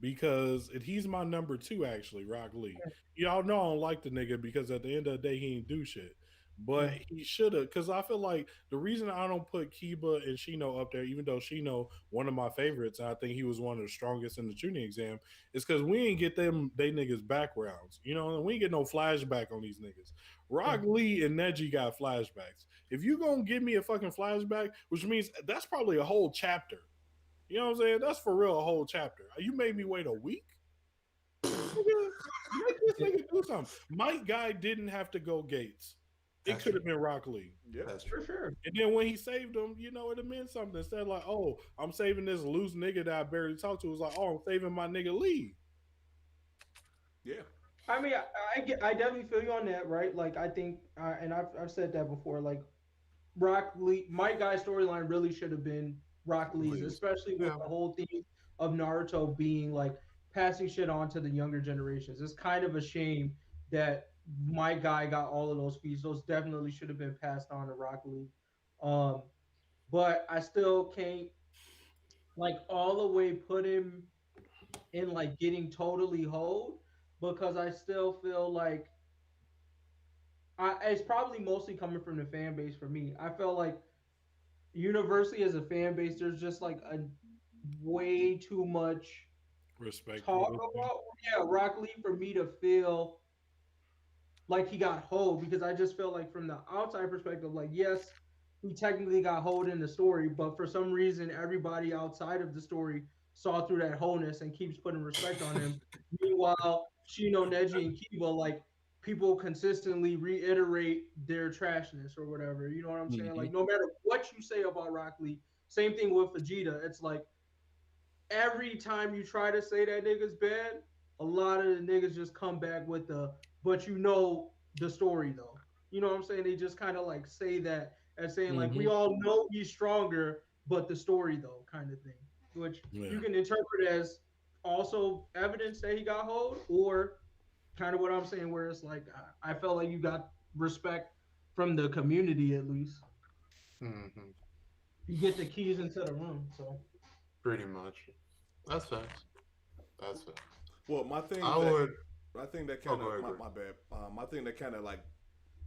Because he's my number two, actually, Rock Lee. Y'all know I don't like the nigga because at the end of the day, he ain't do shit. But yeah. he should have, because I feel like the reason I don't put Kiba and Shino up there, even though Shino one of my favorites, and I think he was one of the strongest in the tuning exam, is because we ain't get them they niggas backgrounds. And we ain't get no flashback on these niggas. Rock Lee and Neji got flashbacks. If you gonna give me a fucking flashback, which means that's probably a whole chapter. You know what I'm saying? That's for real, a whole chapter. You made me wait a week? Nigga, make this nigga do something. Mike Guy didn't have to go Gates. It That's could have true. been Rock Lee. Yep. That's For true. sure. And then when he saved him, it meant something. Instead of like, oh, I'm saving this loose nigga that I barely talked to. It was like, oh, I'm saving my nigga Lee. Yeah. I mean, I definitely feel you on that, right? Like, I think, and I've said that before. Like, Rock Lee, my guy storyline really should have been Rock Lee's, Please. especially with Yeah. the whole theme of Naruto being like passing shit on to the younger generations. It's kind of a shame that my guy got all of those feats. Those definitely should have been passed on to Rock Lee. Um, but I still can't like all the way put him in like getting totally hold because I still feel like it's probably mostly coming from the fan base for me. I felt like universally as a fan base, there's just like a way too much Respect for talk this nigga. about Rock Lee for me to feel like he got hold because I just feel like from the outside perspective, like yes, he technically got hold in the story, but for some reason everybody outside of the story saw through that wholeness and keeps putting respect on him. Meanwhile, Shino, Neji, and Kiba, like people consistently reiterate their trashness or whatever. You know what I'm saying? Mhm. Like no matter what you say about Rock Lee, same thing with Vegeta. It's like every time you try to say that nigga's bad, a lot of the niggas just come back with but the story though. You know what I'm saying? They just kind of like say that as saying like we Mhm. all know he's stronger, but the story though kind of thing, which Yeah. you can interpret as also evidence that he got hold or kind of what I'm saying where it's like I felt like you got respect from the community at least. Mm-hmm. You get the keys into the room, so Pretty much. That's facts. That's facts. Well, I would. my thing that Oh, kind go of ahead, my, Greg. my bad. My thing that kind of like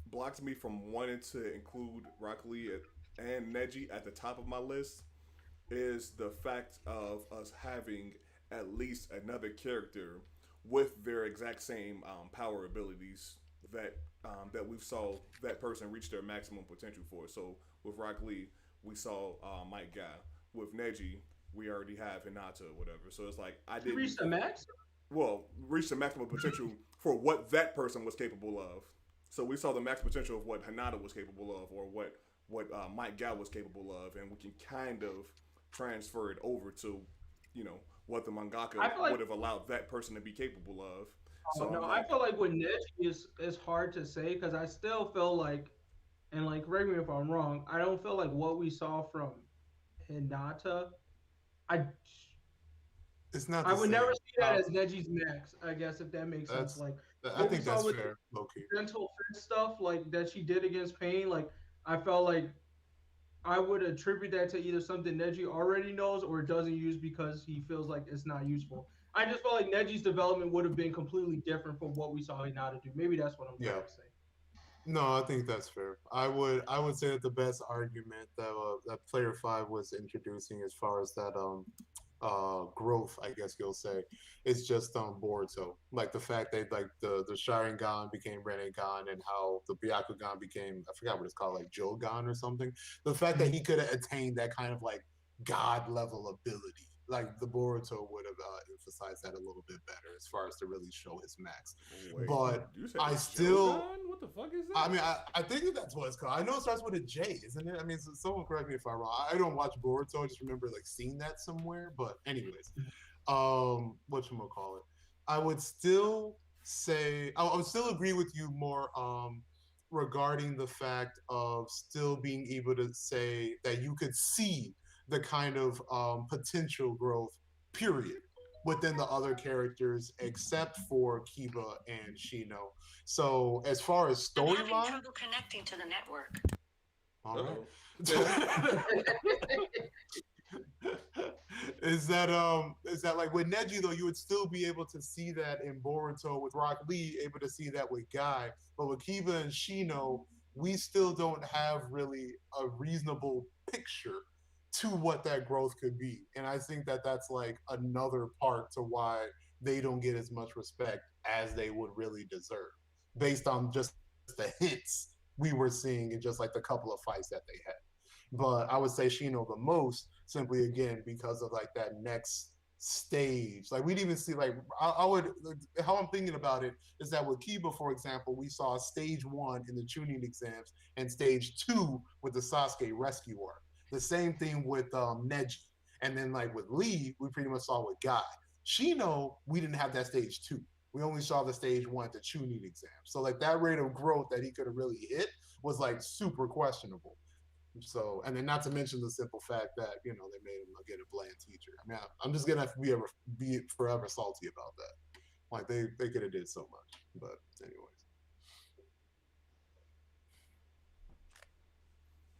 blocks me from wanting to include Rock Lee and Neji at the top of my list is the fact of us having at least another character with their exact same power abilities that that we saw that person reach their maximum potential for. So with Rock Lee, we saw Mike Guy. With Neji, we already have Hinata or whatever. So it's like I you didn't reach the max. reach the maximum potential for what that person was capable of. So we saw the max potential of what Hanada was capable of, or what Mike Guy was capable of, and we can kind of transfer it over to, you know, what the mangaka I feel like would have allowed that person to be capable of. So no, I'm I like, feel like with Neji is hard to say because I still feel like, and like correct me if I'm wrong, I don't feel like what we saw from Hinata. I It's not I the would never same. see that as Neji's max. I guess if that makes sense. That's. Like I what we think saw that's with fair, Loki. the dental fit stuff, like that she did against Pain, like I felt like I would attribute that to either something Neji already knows or doesn't use because he feels like it's not useful. I just felt like Neji's development would have been completely different from what we saw Hinata do. Maybe that's what I'm Yeah. trying to say. No, I think that's fair. I would say that the best argument that that Player Five was introducing as far as that growth, I guess you'll say, is just Boruto. Like the fact that like the Sharingan became Renegan and how the Byakugan became, I forgot what it's called, like Jogan or something. The fact that he could have attained that kind of like god level ability. Like the Boruto would have emphasized that a little bit better as far as to really show his max. wait, But you said I Jogan? still What the fuck is that? I mean, I think that's what it's called. I know it starts with a J, isn't it? I mean, so someone correct me if I'm wrong. I don't watch Boruto. I just remember like seeing that somewhere. But anyways, whatchamacallit. I would still say I would still agree with you more regarding the fact of still being able to say that you could see the kind of potential growth, period, within the other characters except for Kiba and Shino. So as far as I'm having storyline, trouble connecting to the network. all right. Uh-oh. Is that like with Neji though, you would still be able to see that in Boruto with Rock Lee, able to see that with Guy, but with Kiba and Shino, we still don't have really a reasonable picture to what that growth could be, and I think that that's like another part to why they don't get as much respect as they would really deserve, based on just the hits we were seeing in just like the couple of fights that they had. But I would say Shino the most simply again because of like that next stage. Like we'd even see like I would how I'm thinking about it is that with Kiba, for example, we saw stage one in the tuning exams and stage two with the Sasuke rescue arc. The same thing with Neji. And then like with Lee, we pretty much saw with Guy. Shino, we didn't have that stage two. We only saw the stage one at the tuning exam. So like that rate of growth that he could have really hit was like super questionable. So, and then not to mention the simple fact that you know they made him again a bland teacher. I mean, I'm just gonna be forever salty about that. Like they could have did so much, but anyways.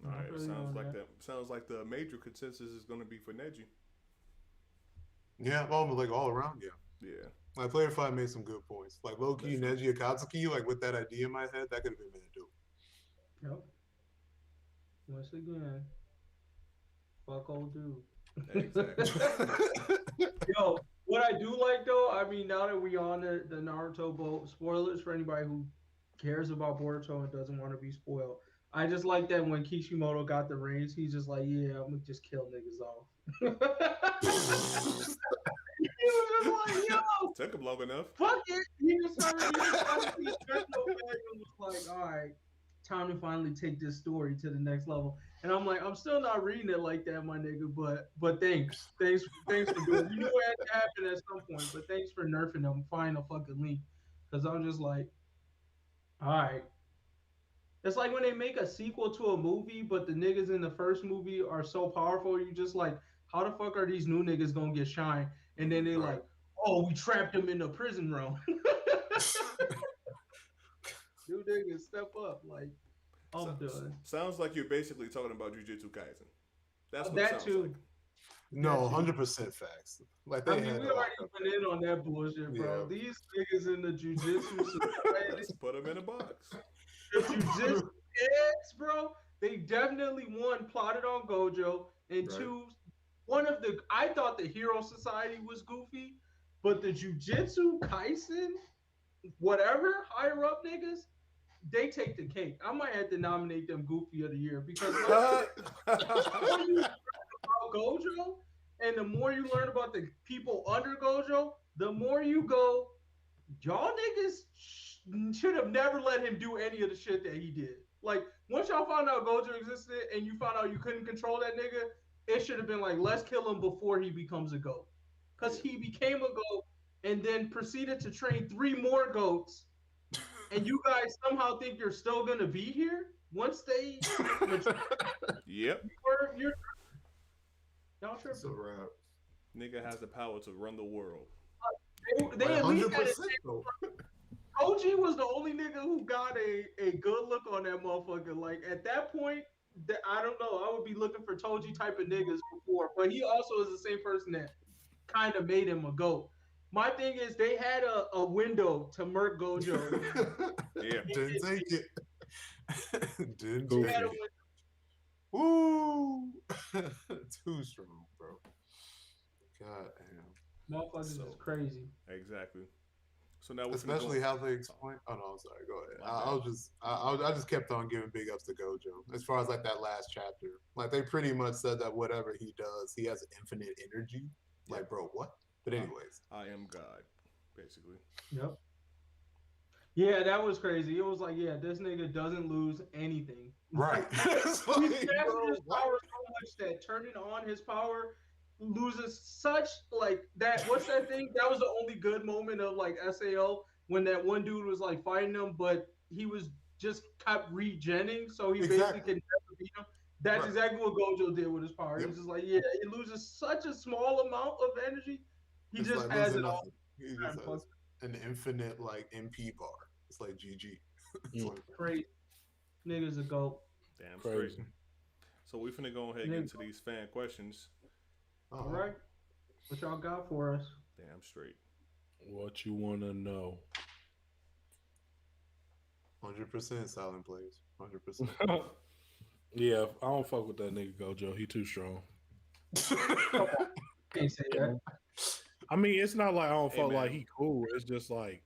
All right, Really sounds on like that. that. Sounds like the major consensus is going to be for Neji. Yeah, well, like all around, yeah. Yeah. Like Player Five made some good points. Like Loki, That's Neji, Akatsuki, like with that idea in my head, that could have been made to do. Yep. Once again, fuck old dude. Exactly. Yo, what I do like though, I mean, now that we on the Naruto boat, spoilers for anybody who cares about Boruto and doesn't want to be spoiled. I just like that when Kishimoto got the reins, he's just like, yeah, I'm gonna just kill niggas off. He was just like, yo, Took him long enough. fuck it. He just started see Special Effect and was like, all right, time to finally take this story to the next level. And I'm like, I'm still not reading it like that, my nigga. But thanks for doing it. You knew it had to happen at some point, but thanks for nerfing them. Find a fucking link, because I'm just like, all right. It's like when they make a sequel to a movie, but the niggas in the first movie are so powerful, you just like, how the fuck are these new niggas gonna get shine? And then they're like, oh, we trapped them in the prison room. New niggas step up, like. I'm done. Sounds like you're basically talking about Jujutsu Kaisen. That's what it That sounds too. like. No, 100% facts. Like they I mean, had we a lot already of went in on that bullshit, bro. Yeah. These niggas in the jujitsu society, Let's put them in a box. the jujitsu heads, bro. They definitely one plotted on Gojo, and Right. two, one of the. I thought the Hero Society was goofy, but the Jujutsu Kaisen, whatever higher up niggas, they take the cake. I might have to nominate them Goofy of the Year because about Gojo, and the more you learn about the people under Gojo, the more you go, y'all niggas should have never let him do any of the shit that he did. Like, once y'all found out Gojo existed and you found out you couldn't control that nigga, it should have been like, let's kill him before he becomes a goat. Because he became a goat and then proceeded to train 3 more goats, and you guys somehow think you're still going to be here once they mature. Yep. Y'all It's a tripping. wrap. Nigga has the power to run the world. They at least 100% had though. OG was the only nigga who got a good look on that motherfucker. Like at that point, I don't know. I would be looking for Toji type of niggas before, but he also is the same person that kind of made him a goat. My thing is they had a window to murk Gojo. Yeah. Didn't take it. Didn't Goofy. take They had a it. window. Woo! Too strong, bro. God damn. Motherfuckers So- is crazy. Exactly. So now we're Especially finna how they explain. Oh no, I'm sorry. Go ahead. My bad. I just kept on giving big ups to Gojo as far as like that last chapter. Like they pretty much said that whatever he does, he has infinite energy. Like, bro, what? But anyways, I am God, basically. Yep. Yeah, that was crazy. It was like, yeah, this nigga doesn't lose anything. right? It's He's like, mastered bro, his what? power so much that turning on his power loses such like that. What's that thing? That was the only good moment of like SAO when that one dude was like fighting him, but he was just kept regenning, so he basically Exactly. could never beat him. That's Right. exactly what Gojo did with his power. Yep. He's just like, yeah, it loses such a small amount of energy. He It's just like has losing it all. nothing. He just has an infinite like MP bar. It's like GG. It's Mm. like, Crazy. Niggas a goat. Damn Crazy. straight. So we finna go ahead and get into these fan questions. oh, All right. What y'all got for us? Damn straight. What you want to know? 100% silent plays. 100%. Yeah, I don't fuck with that nigga Gojo. He too strong. Can't say that. I mean, it's not like I don't Hey, fuck man. like he cool. It's just like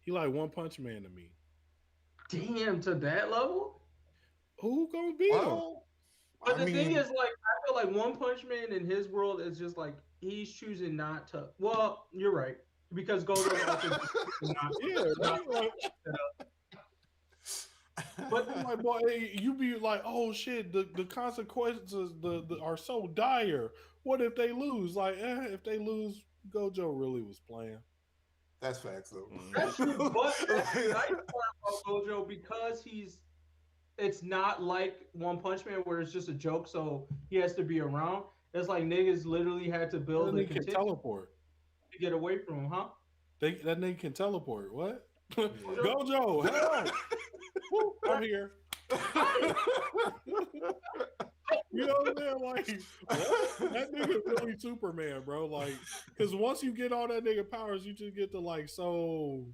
he like One Punch Man to me. Damn, to that level? Who gonna beat him? Well, But I the thing mean, is, like, I feel like One Punch Man in his world is just like he's choosing not to. Well, you're right because Gojo's also choosing not to. Yeah, that's like, But I'm like, boy, you be like, oh shit, the consequences are so dire. What if they lose? Like, if they lose, Gojo really was playing. that's facts though. that's true. But the nice part about Gojo because it's not like One Punch Man where it's just a joke, so he has to be around. It's like niggas literally had to That build a nigga can contingency teleport. to get away from him, huh? That nigga can teleport. What? Yeah. Gojo, help! Woo, I'm here. You know what I'm saying? Like, what? That nigga really Superman, bro. Like, because once you get all that nigga powers, you just get to like, so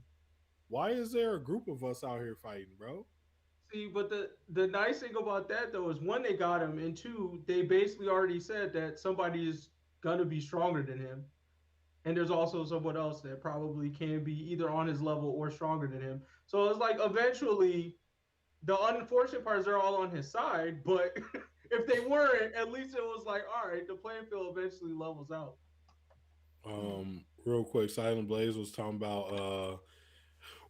why is there a group of us out here fighting, bro? See, but the nice thing about that though is one, they got him, and two, they basically already said that somebody is gonna be stronger than him, and there's also someone else that probably can be either on his level or stronger than him. So it's like eventually, the unfortunate part is they're all on his side, but if they weren't, at least it was like, all right, the playing field eventually levels out. Real quick, Silent Blaze was talking about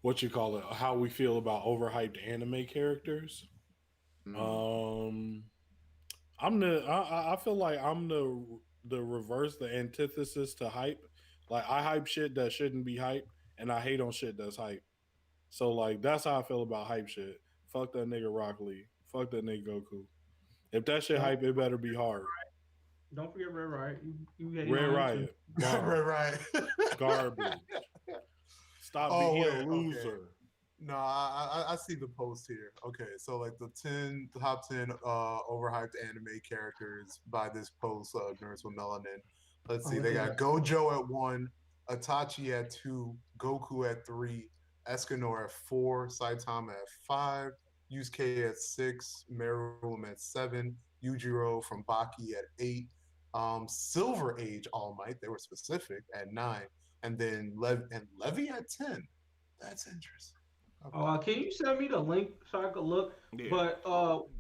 what you call it, how we feel about overhyped anime characters. I feel like I'm the reverse, the antithesis to hype. Like I hype shit that shouldn't be hype, and I hate on shit that's hype. So like that's how I feel about hype shit. Fuck that nigga Rock Lee. Fuck that nigga Goku. If that shit hype, it better be hard. Don't forget Red Riot. You hate Red on him Riot, right, right. garbage. Stop Oh, being wait, a okay. loser. No, I see the post here. Okay, so like the top 10 overhyped anime characters by this post, Nerds with Melanin. Let's see, they got Gojo at 1, Itachi at 2, Goku at 3, Escanor at 4, Saitama at 5, Yusuke at 6, Meruem at 7, Yujiro from Baki at 8, Silver Age All Might, they were specific, at 9, and then Levi at 10. That's interesting. Can you send me the link so I could look? Yeah. But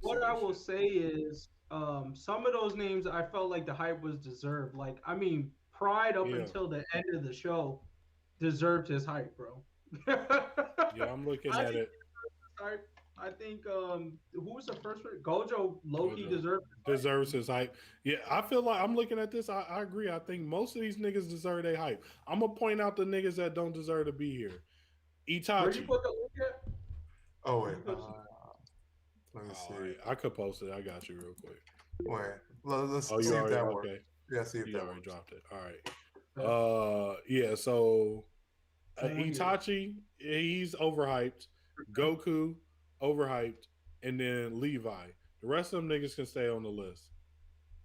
what I will say is, some of those names I felt like the hype was deserved. Like, I mean, Pride up until the end of the show deserved his hype, bro. Yeah, I'm looking at it. I think who was the first one? Gojo Loki deserves his hype. Yeah, I feel like I'm looking at this. I agree. I think most of these niggas deserve their hype. I'm gonna point out the niggas that don't deserve to be here. Itachi. Where'd you put the link at? Oh wait, let me see. Right. I could post it. I got you real quick. Wait, let's see if that works. Okay. Yeah, see if you that already works. dropped it. All right. Yeah. So Itachi, he's overhyped. Goku, overhyped, and then Levi. The rest of them niggas can stay on the list.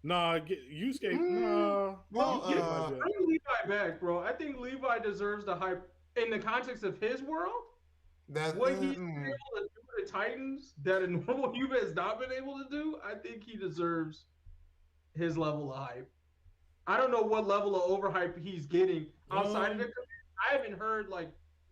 Nah, Yusuke. Nah. Well, bring Levi back, bro. I think Levi deserves the hype in the context of his world. What he's been able to do to Titans that a normal human has not been able to do, I think he deserves his level of hype. I don't know what level of overhype he's getting outside of it. I haven't heard like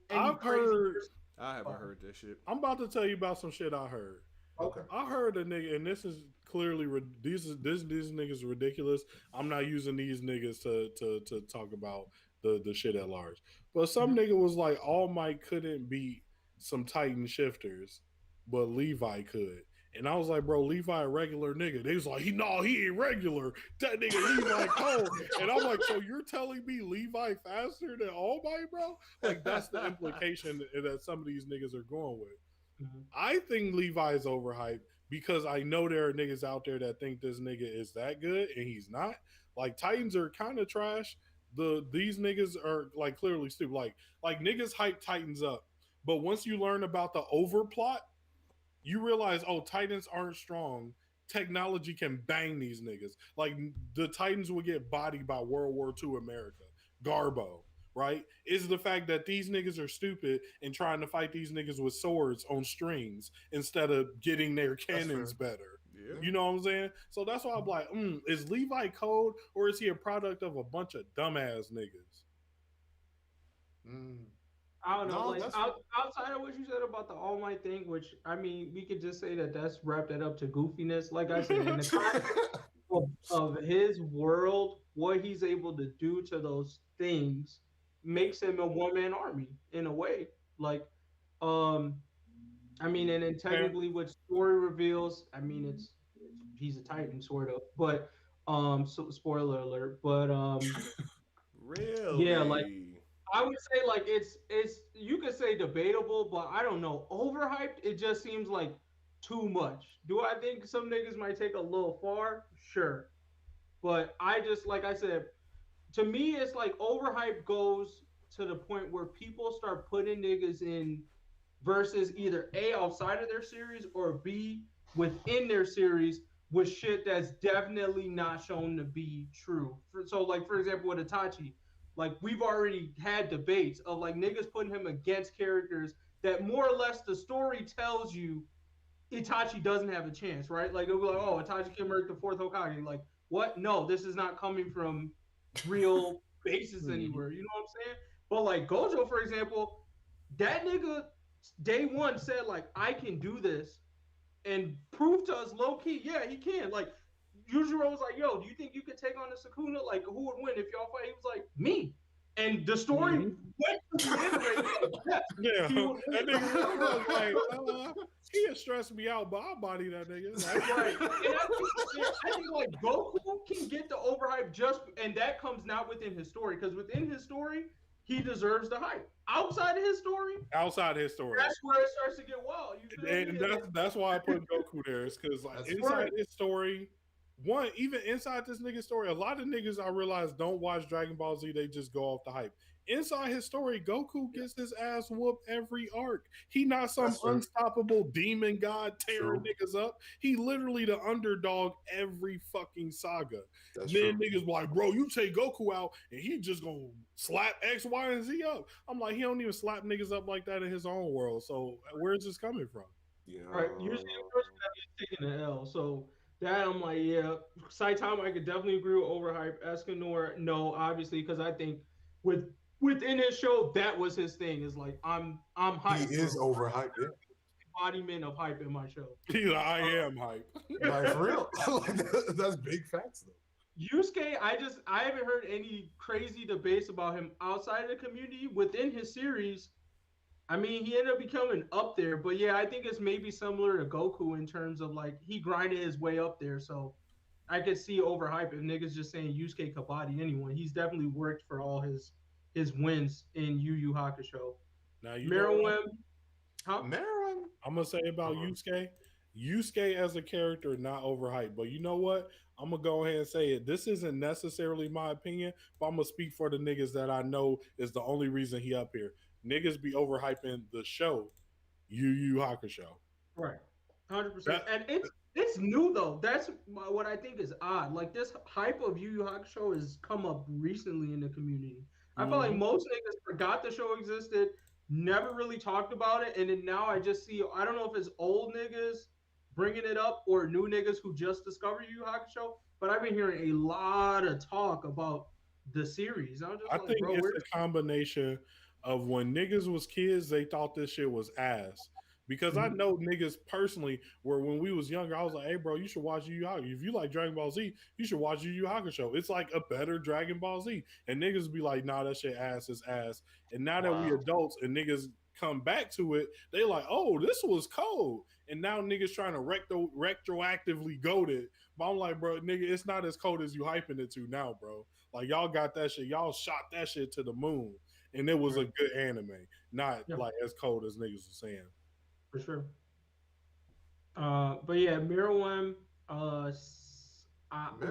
any I haven't heard this shit. I'm about to tell you about some shit I heard. Okay. I heard a nigga, and this is clearly these niggas ridiculous. I'm not using these niggas to talk about the shit at large. But some nigga was like, All Might couldn't beat some Titan shifters, but Levi could. And I was like, bro, Levi a regular nigga. They was like, he ain't regular. That nigga Levi cold. And I'm like, so you're telling me Levi faster than All Might, bro? Like, that's the implication that some of these niggas are going with. I think Levi is overhyped because I know there are niggas out there that think this nigga is that good and he's not. Like, Titans are kind of trash. These niggas are like clearly stupid. Like niggas hype Titans up, but once you learn about the overplot, you realize, oh, Titans aren't strong. Technology can bang these niggas. Like the Titans would get bodied by World War II America. Garbo, right? Is the fact that these niggas are stupid and trying to fight these niggas with swords on strings instead of getting their cannons better. Yeah. You know what I'm saying? So that's why I'm like, is Levi cold or is he a product of a bunch of dumbass niggas? I don't know. Outside of what you said about the All Might thing, which I mean, we could just say that's wrapped that up to goofiness. Like I said, in the context of his world, what he's able to do to those things makes him a one-man army in a way. Like, I mean, and then technically, what story reveals, I mean, he's a Titan sort of, but so spoiler alert, but really, yeah, like. I would say like it's you could say debatable, but I don't know. Overhyped, it just seems like too much. Do I think some niggas might take a little far? Sure. But I just, like I said, to me it's like overhyped goes to the point where people start putting niggas in versus either A, outside of their series, or B, within their series with shit that's definitely not shown to be true. So like for example with Itachi, like we've already had debates of like niggas putting him against characters that more or less the story tells you Itachi doesn't have a chance, right? Like it'll be like, oh, Itachi can murder the fourth Hokage. Like, what? No, this is not coming from real basis anywhere. You know what I'm saying? But like Gojo, for example, that nigga day one said like, I can do this and prove to us low key, yeah, he can. Like Yujiro was like, yo, do you think you could take on the Sukuna? Like, who would win if y'all fight? He was like, me. And the story went to reiterate that. Yeah, that nigga was like, he had stressed me out, but I'll body that nigga. That's right. And I think like Goku can get the overhype and that comes not within his story, because within his story, he deserves the hype. Outside of his story, that's where it starts to get wild. And that's why I put Goku there. It's because like inside his story. Even inside this nigga story, a lot of niggas I realize don't watch Dragon Ball Z. They just go off the hype. inside his story, Goku gets his ass whooped every arc. He not some That's true. unstoppable demon god tearing True. niggas up. He literally the underdog every fucking saga. That's Then true. niggas like, bro, you take Goku out and he just gonna slap X, Y, and Z up. I'm like, he don't even slap niggas up like that in his own world. So where's this coming from? Yeah. Right. Usually the person that is taking the L. So that I'm like, yeah, Saitama, I could definitely agree with overhype. Escanor, no, obviously, because I think with within his show, that was his thing. Is like I'm He hype, is bro. overhyped. Yeah. Embodiment of hype in my show. He's like, I am hype. Like for real. Like, that's big facts though. Yusuke, I haven't heard any crazy debates about him outside of the community. Within his series, I mean, he ended up becoming up there, but yeah, I think it's maybe similar to Goku in terms of like he grinded his way up there. So I could see overhype if niggas just saying Yusuke Kabaddi anyone. He's definitely worked for all his wins in Yu Yu Hakusho. Now you know what Meruem, huh? Marin. I'm gonna say about Yusuke. Yusuke as a character not overhyped, but you know what? I'm gonna go ahead and say it. This isn't necessarily my opinion, but I'm gonna speak for the niggas that I know is the only reason he up here. Niggas be overhyping the show, Yu Yu Hakusho. Right, 100%. That And it's new though. That's what I think is odd. Like this hype of Yu Yu Hakusho has come up recently in the community. I feel like mhm. most niggas forgot the show existed, never really talked about it, and then now I just see. I don't know if it's old niggas bringing it up or new niggas who just discovered Yu Yu Hakusho, but I've been hearing a lot of talk about the series. I'm just I like, think bro, it's where? a combination of when niggas was kids, they thought this shit was ass. Because I Mhm. know niggas personally, where when we was younger, I was like, "Hey, bro, you should watch Yu Yu Hakusho. If you like Dragon Ball Z, you should watch Yu Yu Hakusho. It's like a better Dragon Ball Z." And niggas be like, "Nah, that shit ass is ass." And now that we Wow. adults and niggas come back to it, they like, "Oh, this was cold." And now niggas trying to retroactively goat it. But I'm like, bro, nigga, it's not as cold as you hyping it to now, bro. Like y'all got that shit, y'all shot that shit to the moon, and it was a good anime, not Yeah, like as cold as niggas are saying. for sure. But yeah, Meruem, Marin,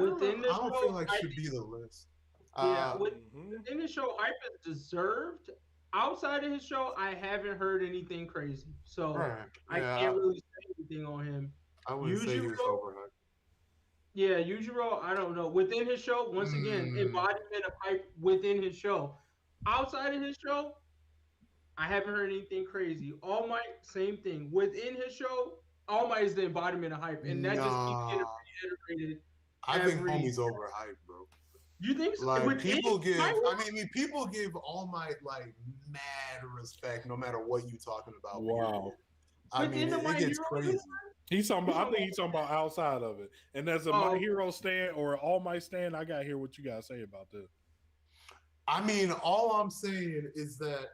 within the I don't feel show, like I should be the list. yeah, Mm-hmm. within the show, hype is deserved. Outside of his show, I haven't heard anything crazy, so Right. I Yeah. can't really say anything on him. I wouldn't say he Yujiro, was overhyped. yeah, Yujiro, I don't know. Within his show, once again, Mm, embodiment of hype within his show. Outside of his show, I haven't heard anything crazy. All Might, same thing. Within his show, All Might is the embodiment of hype, and that just keeps getting nah. reiterated I think every. homie's overhyped, bro. You think so? Like Within people give, my people give All Might like mad respect, no matter what you talking about. Wow. I mean, within the it My gets Hero crazy. universe? He's talking about. I think he's talking about outside of it. And as a My Oh, Hero stand or All Might stand, I gotta hear what you guys say about this. I mean, all I'm saying is that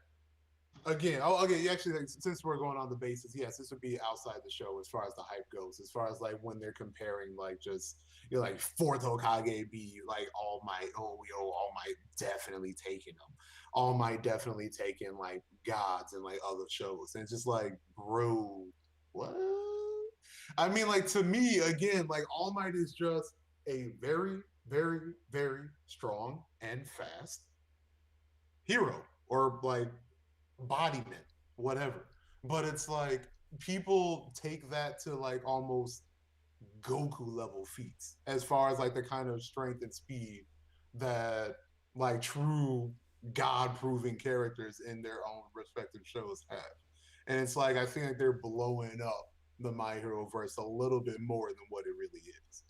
again, oh, okay, actually, like, since we're going on the basis, yes, this would be outside the show as far as the hype goes. As far as like when they're comparing, like just like fourth Hokage be like All Might, oh yo, All Might definitely taking them, All Might definitely taking like gods and like other shows, and it's just like, bro, what? I mean, like to me, again, like All Might is just a very, very, very strong and fast hero, or like embodiment, whatever. But it's like people take that to like almost Goku level feats as far as like the kind of strength and speed that like true God proving characters in their own respective shows have. And it's like I feel like they're blowing up the My Hero verse a little bit more than what it really is.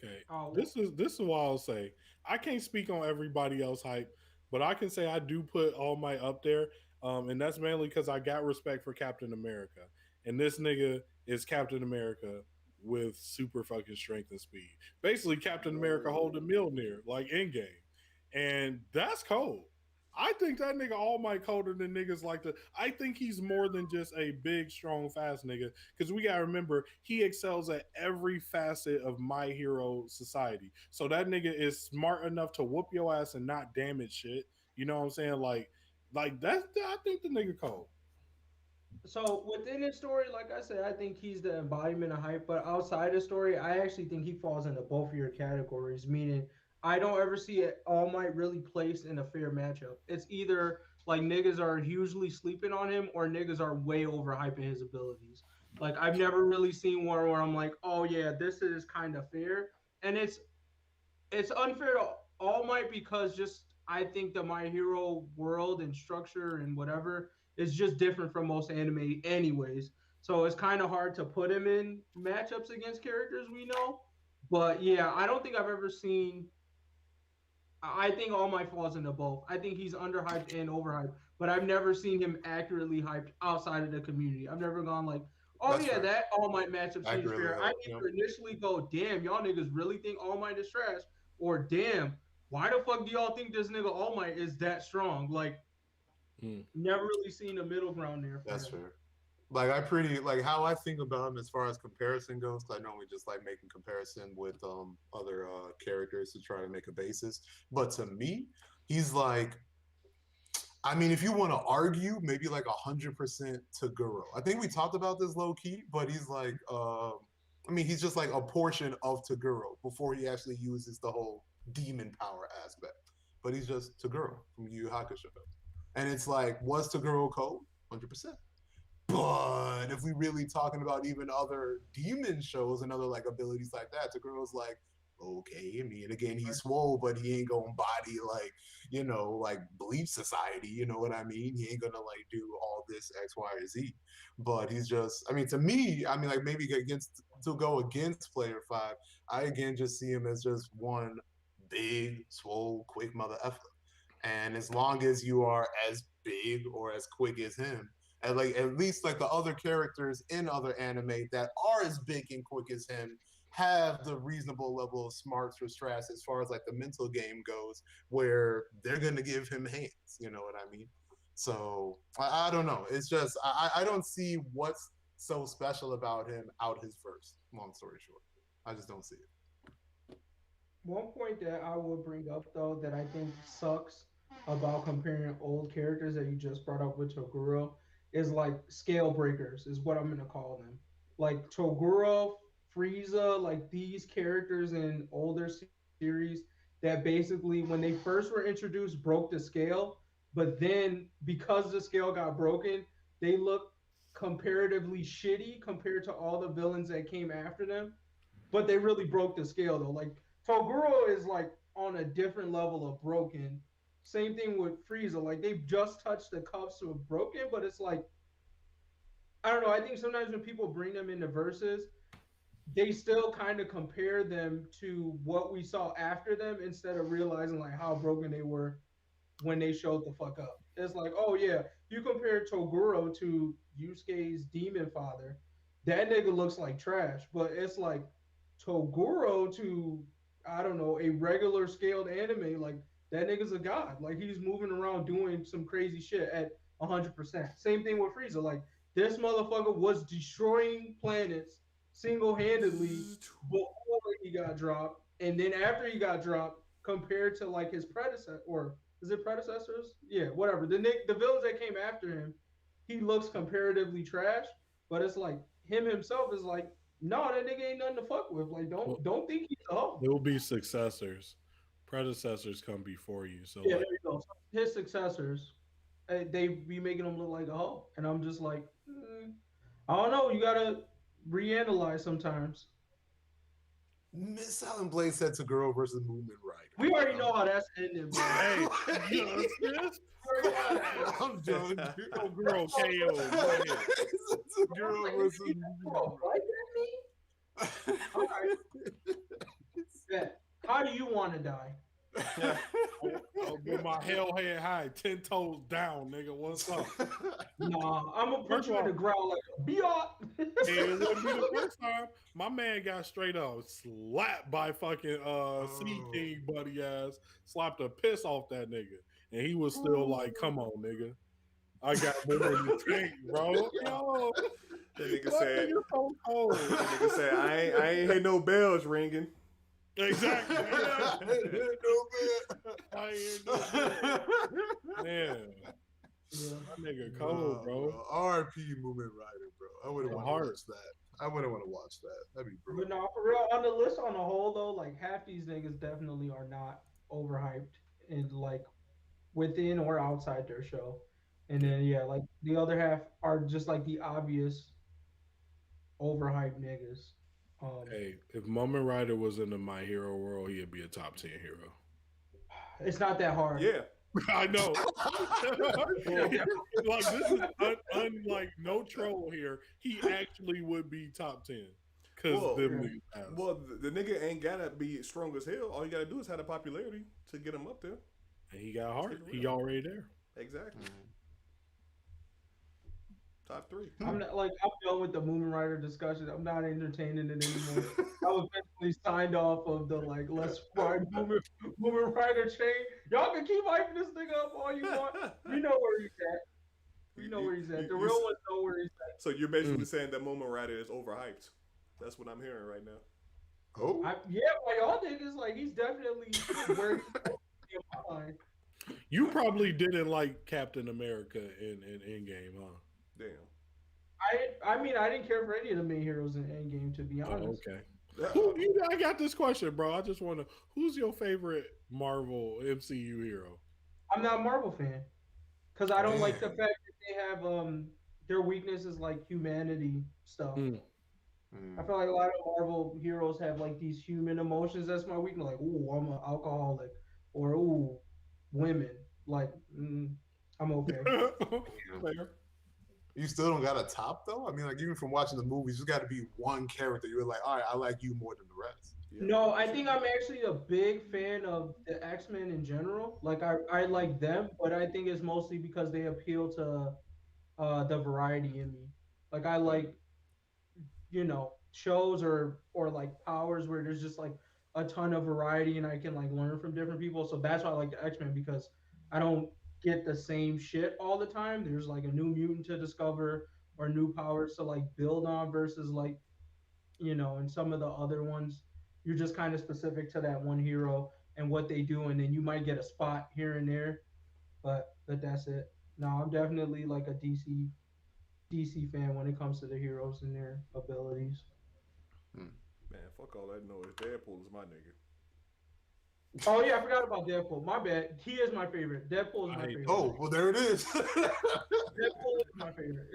Okay. oh, This is what I'll say. I can't speak on everybody else hype, but I can say I do put All Might up there. And that's mainly because I got respect for Captain America. And this nigga is Captain America with super fucking strength and speed. Basically, Captain America holding Mjolnir, like Endgame. And that's cold. I think that nigga All Might colder than niggas like the. I think he's more than just a big, strong, fast nigga. Because we gotta remember, he excels at every facet of My Hero society. So that nigga is smart enough to whoop your ass and not damage shit. You know what I'm saying? Like that's. I think the nigga cold. so within his story, like I said, I think he's the embodiment of hype. But outside the story, I actually think he falls into both of your categories. Meaning, I don't ever see All Might really placed in a fair matchup. It's either like niggas are hugely sleeping on him or niggas are way overhyping his abilities. Like I've never really seen one where I'm like, oh yeah, this is kind of fair, and it's unfair to All Might because just I think the My Hero world and structure and whatever is just different from most anime, anyways. So it's kind of hard to put him in matchups against characters we know. But yeah, I don't think I've ever seen. I think All Might falls into both. I think he's underhyped and overhyped, but I've never seen him accurately hyped outside of the community. I've never gone like, oh That's yeah, fair. that All Might matchup seems Accurately fair. I held. need Yep. to initially go, damn, y'all niggas really think All Might is trash, or damn, why the fuck do y'all think this nigga All Might is that strong? Like, never really seen a middle ground there for That's him. fair. Like I pretty like how I think about him as far as comparison goes. 'Cause I normally just like making comparison with other characters to try to make a basis. But to me, he's like, I mean, if you want to argue, maybe like 100% Taguro. I think we talked about this low key, but he's like, I mean, he's just like a portion of Taguro before he actually uses the whole demon power aspect. But he's just Taguro from Yu Yu Hakusho, and it's like, was Taguro cold? 100%. But if we really talking about even other demon shows and other like abilities like that, the girl's like, okay, I mean, again, he's swole, but he ain't gonna body like, like Bleach Society, you know what I mean? He ain't gonna like do all this X, Y, or Z. But he's just, I mean, to me, I mean, like maybe against to go against player 5, I again just see him as just one big, swole, quick mother effer. And as long as you are as big or as quick as him, and like at least like the other characters in other anime that are as big and quick as him have the reasonable level of smarts for stress as far as like the mental game goes, where they're gonna give him hands. You know what I mean? So I don't know. It's just I don't see what's so special about him out his verse. Long story short, I just don't see it. One point that I would bring up though that I think sucks about comparing old characters that you just brought up with Toguro is like scale breakers is what I'm gonna call them. Like Toguro, Frieza, like these characters in older series that basically when they first were introduced broke the scale, but then because the scale got broken, they look comparatively shitty compared to all the villains that came after them, but they really broke the scale though. Like Toguro is like on a different level of broken. Same thing with Frieza. Like they've just touched the cuffs of broken, but it's like I don't know. I think sometimes when people bring them into verses, they still kind of compare them to what we saw after them instead of realizing like how broken they were when they showed the fuck up. It's like, oh yeah, you compare Toguro to Yusuke's demon father, that nigga looks like trash. But it's like Toguro to I don't know a regular scaled anime, like that nigga's a god. Like he's moving around doing some crazy shit at 100%. Same thing with Frieza. Like this motherfucker was destroying planets single handedly before he got dropped, and then after he got dropped, compared to like his predecessor or is it predecessors? Yeah, whatever. The villains that came after him, he looks comparatively trash, but it's like him himself is like, no, that nigga ain't nothing to fuck with. Like, don't think he's a hoe. There will be successors. Predecessors come before you. So Yeah, like, there you go. So his successors, they be making him look like a hoe, and I'm just like, I don't know. You gotta reanalyze sometimes. Miss Silent Blade said to Girl versus Movement Rider. We already know how that's ended, bro. hey, you know, I'm done. oh, girl, KO. Go ahead. It's a Girl versus Movement Like All right. Bet. How do you want to die? With my hell head high, 10 toes down, nigga. What's up? Nah, I'm gonna put you in the ground like a biot. Hey, it wouldn't be the first time. My man got straight up slapped by fucking Sea King buddy ass, slapped the piss off that nigga. And he was still like, come on, nigga. I got more than you think, bro. Yo, The nigga said, you're so cold. the nigga said, I ain't hear no bells ringing. Exactly. I ain't no bad. Man. Yeah. That nigga cold, bro. RP Movement Rider, bro. I would have Hard. watched that. I wouldn't want to watch that. That'd be But brutal. no, for real, on the list on the whole though, like half these niggas definitely are not overhyped and like within or outside their show. And then yeah, like the other half are just like the obvious overhyped niggas. Hey, if Moment Rider was in the My Hero world, he'd be a top 10 hero. It's not that hard. Yeah. I know. Like this is unlike no troll here. He actually would be top 10 because the nigga ain't gotta be strong as hell. All you gotta do is have the popularity to get him up there. And he got heart. He already there. Exactly. Top 3. I'm not like I'm done with the Moomin Rider discussion. I'm not entertaining it anymore. I was eventually signed off of the like let's ride Moomin Rider chain. Y'all can keep hyping this nigga up all you want. We know where he's at. We know where he's at. The real ones know where he's at. So you're basically saying that Moment Rider is overhyped. That's what I'm hearing right now. Oh. Yeah, by y'all niggas, like he's definitely where he's at in my mind. You probably didn't like Captain America in Endgame, huh? Damn. I mean, I didn't care for any of the main heroes in Endgame, to be honest. Oh, okay. I got this question, bro. I just want to. Who's your favorite Marvel MCU hero? I'm not a Marvel fan because I don't like the fact that they have their weakness is like humanity stuff. I feel like a lot of Marvel heroes have like these human emotions. That's my weakness. Like, ooh, I'm an alcoholic, or ooh, women. Like, I'm okay. You still don't got a top though? I mean, like even from watching the movies, there's got to be one character you're like, all right, I like you more than the rest. Yeah. No, I think I'm actually a big fan of the X-Men in general. Like I like them, but I think it's mostly because they appeal to the variety in me. Like I like, shows or like powers where there's just like a ton of variety and I can like learn from different people. So that's why I like the X-Men because I don't get the same shit all the time. There's like a new mutant to discover or new powers to like build on versus like, and some of the other ones, you're just kind of specific to that one hero and what they do, and then you might get a spot here and there, but that's it. No, I'm definitely like a DC fan when it comes to the heroes and their abilities. Man, fuck all that noise. Deadpool is my nigga. Oh yeah, I forgot about Deadpool. My bad. He is my favorite. Deadpool is my favorite. Oh, well there it is. Deadpool is my favorite.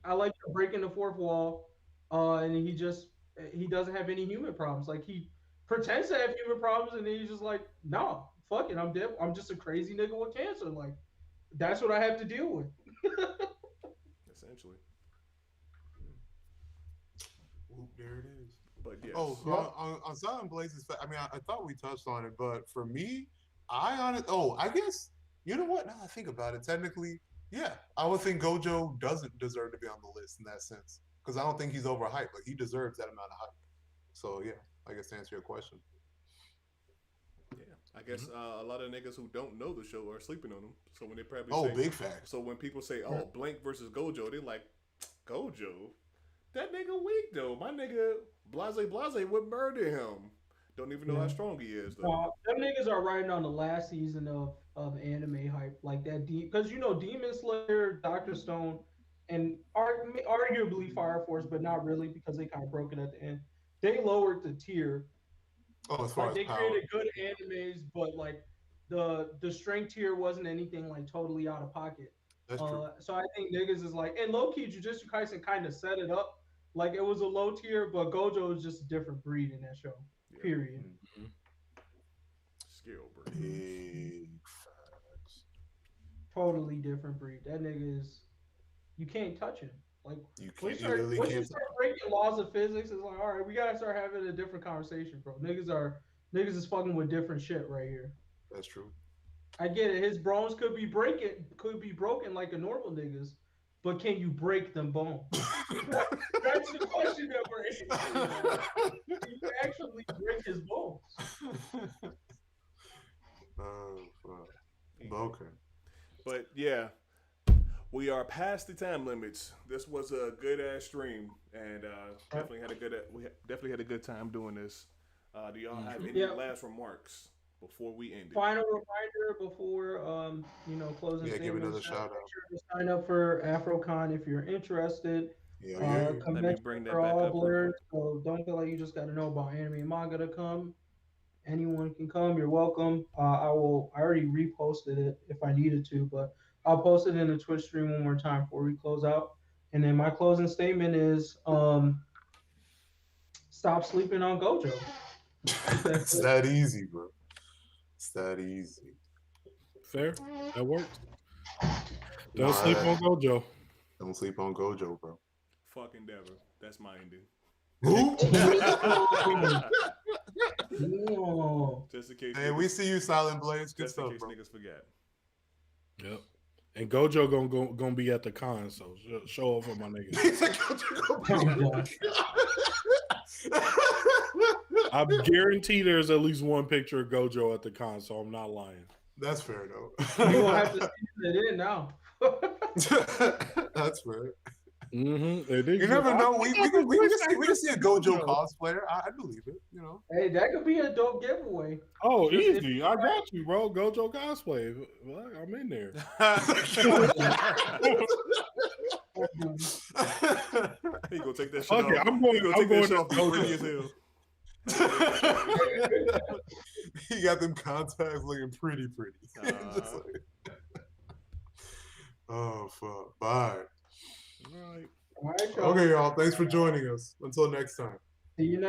I like breaking the fourth wall, and he doesn't have any human problems. Like he pretends to have human problems, and then he's just like, no, fuck it, I'm dead. I'm just a crazy nigga with cancer. Like that's what I have to deal with. Essentially. Oop, there it is. But yes. On Silent Blazes, I mean, I thought we touched on it, but for me, I guess, you know what? Now I think about it, technically, yeah, I would think Gojo doesn't deserve to be on the list in that sense. Because I don't think he's overhyped, but he deserves that amount of hype. So, yeah, I guess to answer your question. Yeah, I guess a lot of niggas who don't know the show are sleeping on him. So when they probably big fact. So when people say, Blank versus Gojo, they're like, Gojo? That nigga weak, though. My nigga, Blase would murder him. Don't even know how strong he is, though. Them niggas are riding on the last season of anime hype. Like that, because, Demon Slayer, Dr. Stone, and arguably Fire Force, but not really because they kind of broke it at the end. They lowered the tier. Oh, as far as they power. created good animes, but like the strength tier wasn't anything like totally out of pocket. That's true. So I think niggas is like, and low key Jujutsu Kaisen kind of set it up like it was a low tier, but Gojo is just a different breed in that show. Yeah. Period. Mm-hmm. Skill breed. Big facts. Totally different breed. That nigga is. You can't touch him. Like you once you start breaking laws of physics, it's like, all right, we gotta start having a different conversation, bro. Niggas is fucking with different shit right here. That's true. I get it. His bones could be broken like a normal nigga's, but can you break them bones? That's the question that we're answering. Can you actually break his bones? Oh, fuck. Okay. But yeah, we are past the time limits. This was a good ass stream, and definitely had a good time doing this. Do y'all have any last remarks before we end it? Final reminder before closing. Yeah, give another shout out. Make sure to sign up for AfroCon if you're interested. Yeah, Let me Convention bring that for back all up. blurs, so don't feel like you just got to know about anime and manga to come. Anyone can come. You're welcome. I already reposted it if I needed to, but I'll post it in the Twitch stream one more time before we close out. And then my closing statement is, stop sleeping on Gojo. it's that easy, bro. It's that easy. Fair. That works. Don't Nah, sleep on Gojo. Don't sleep on Gojo, bro. Fuck Endeavor. That's my ending. Who? No. Just in case. Hey, we see you, Silent Blaze. Good Just in stuff, case bro. niggas forget. Yep. And Gojo gonna be at the con, so show off for my niggas. I guarantee there's at least one picture of Gojo at the con, so I'm not lying. That's fair, though. You gonna have to see it in now. That's fair. Mm-hmm. You never know. We can see a Gojo cosplayer. I believe it. You know. Hey, that could be a dope giveaway. Oh, easy. I got you, bro. Gojo cosplay. Well, I'm in there. He gonna take that shit Okay, off. I'm going that shit to off. Pretty as hell. He got them contacts looking pretty. Just like, oh fuck. Bye. All right. All right, y'all. Okay, y'all. Thanks for joining us. Until next time. See you next.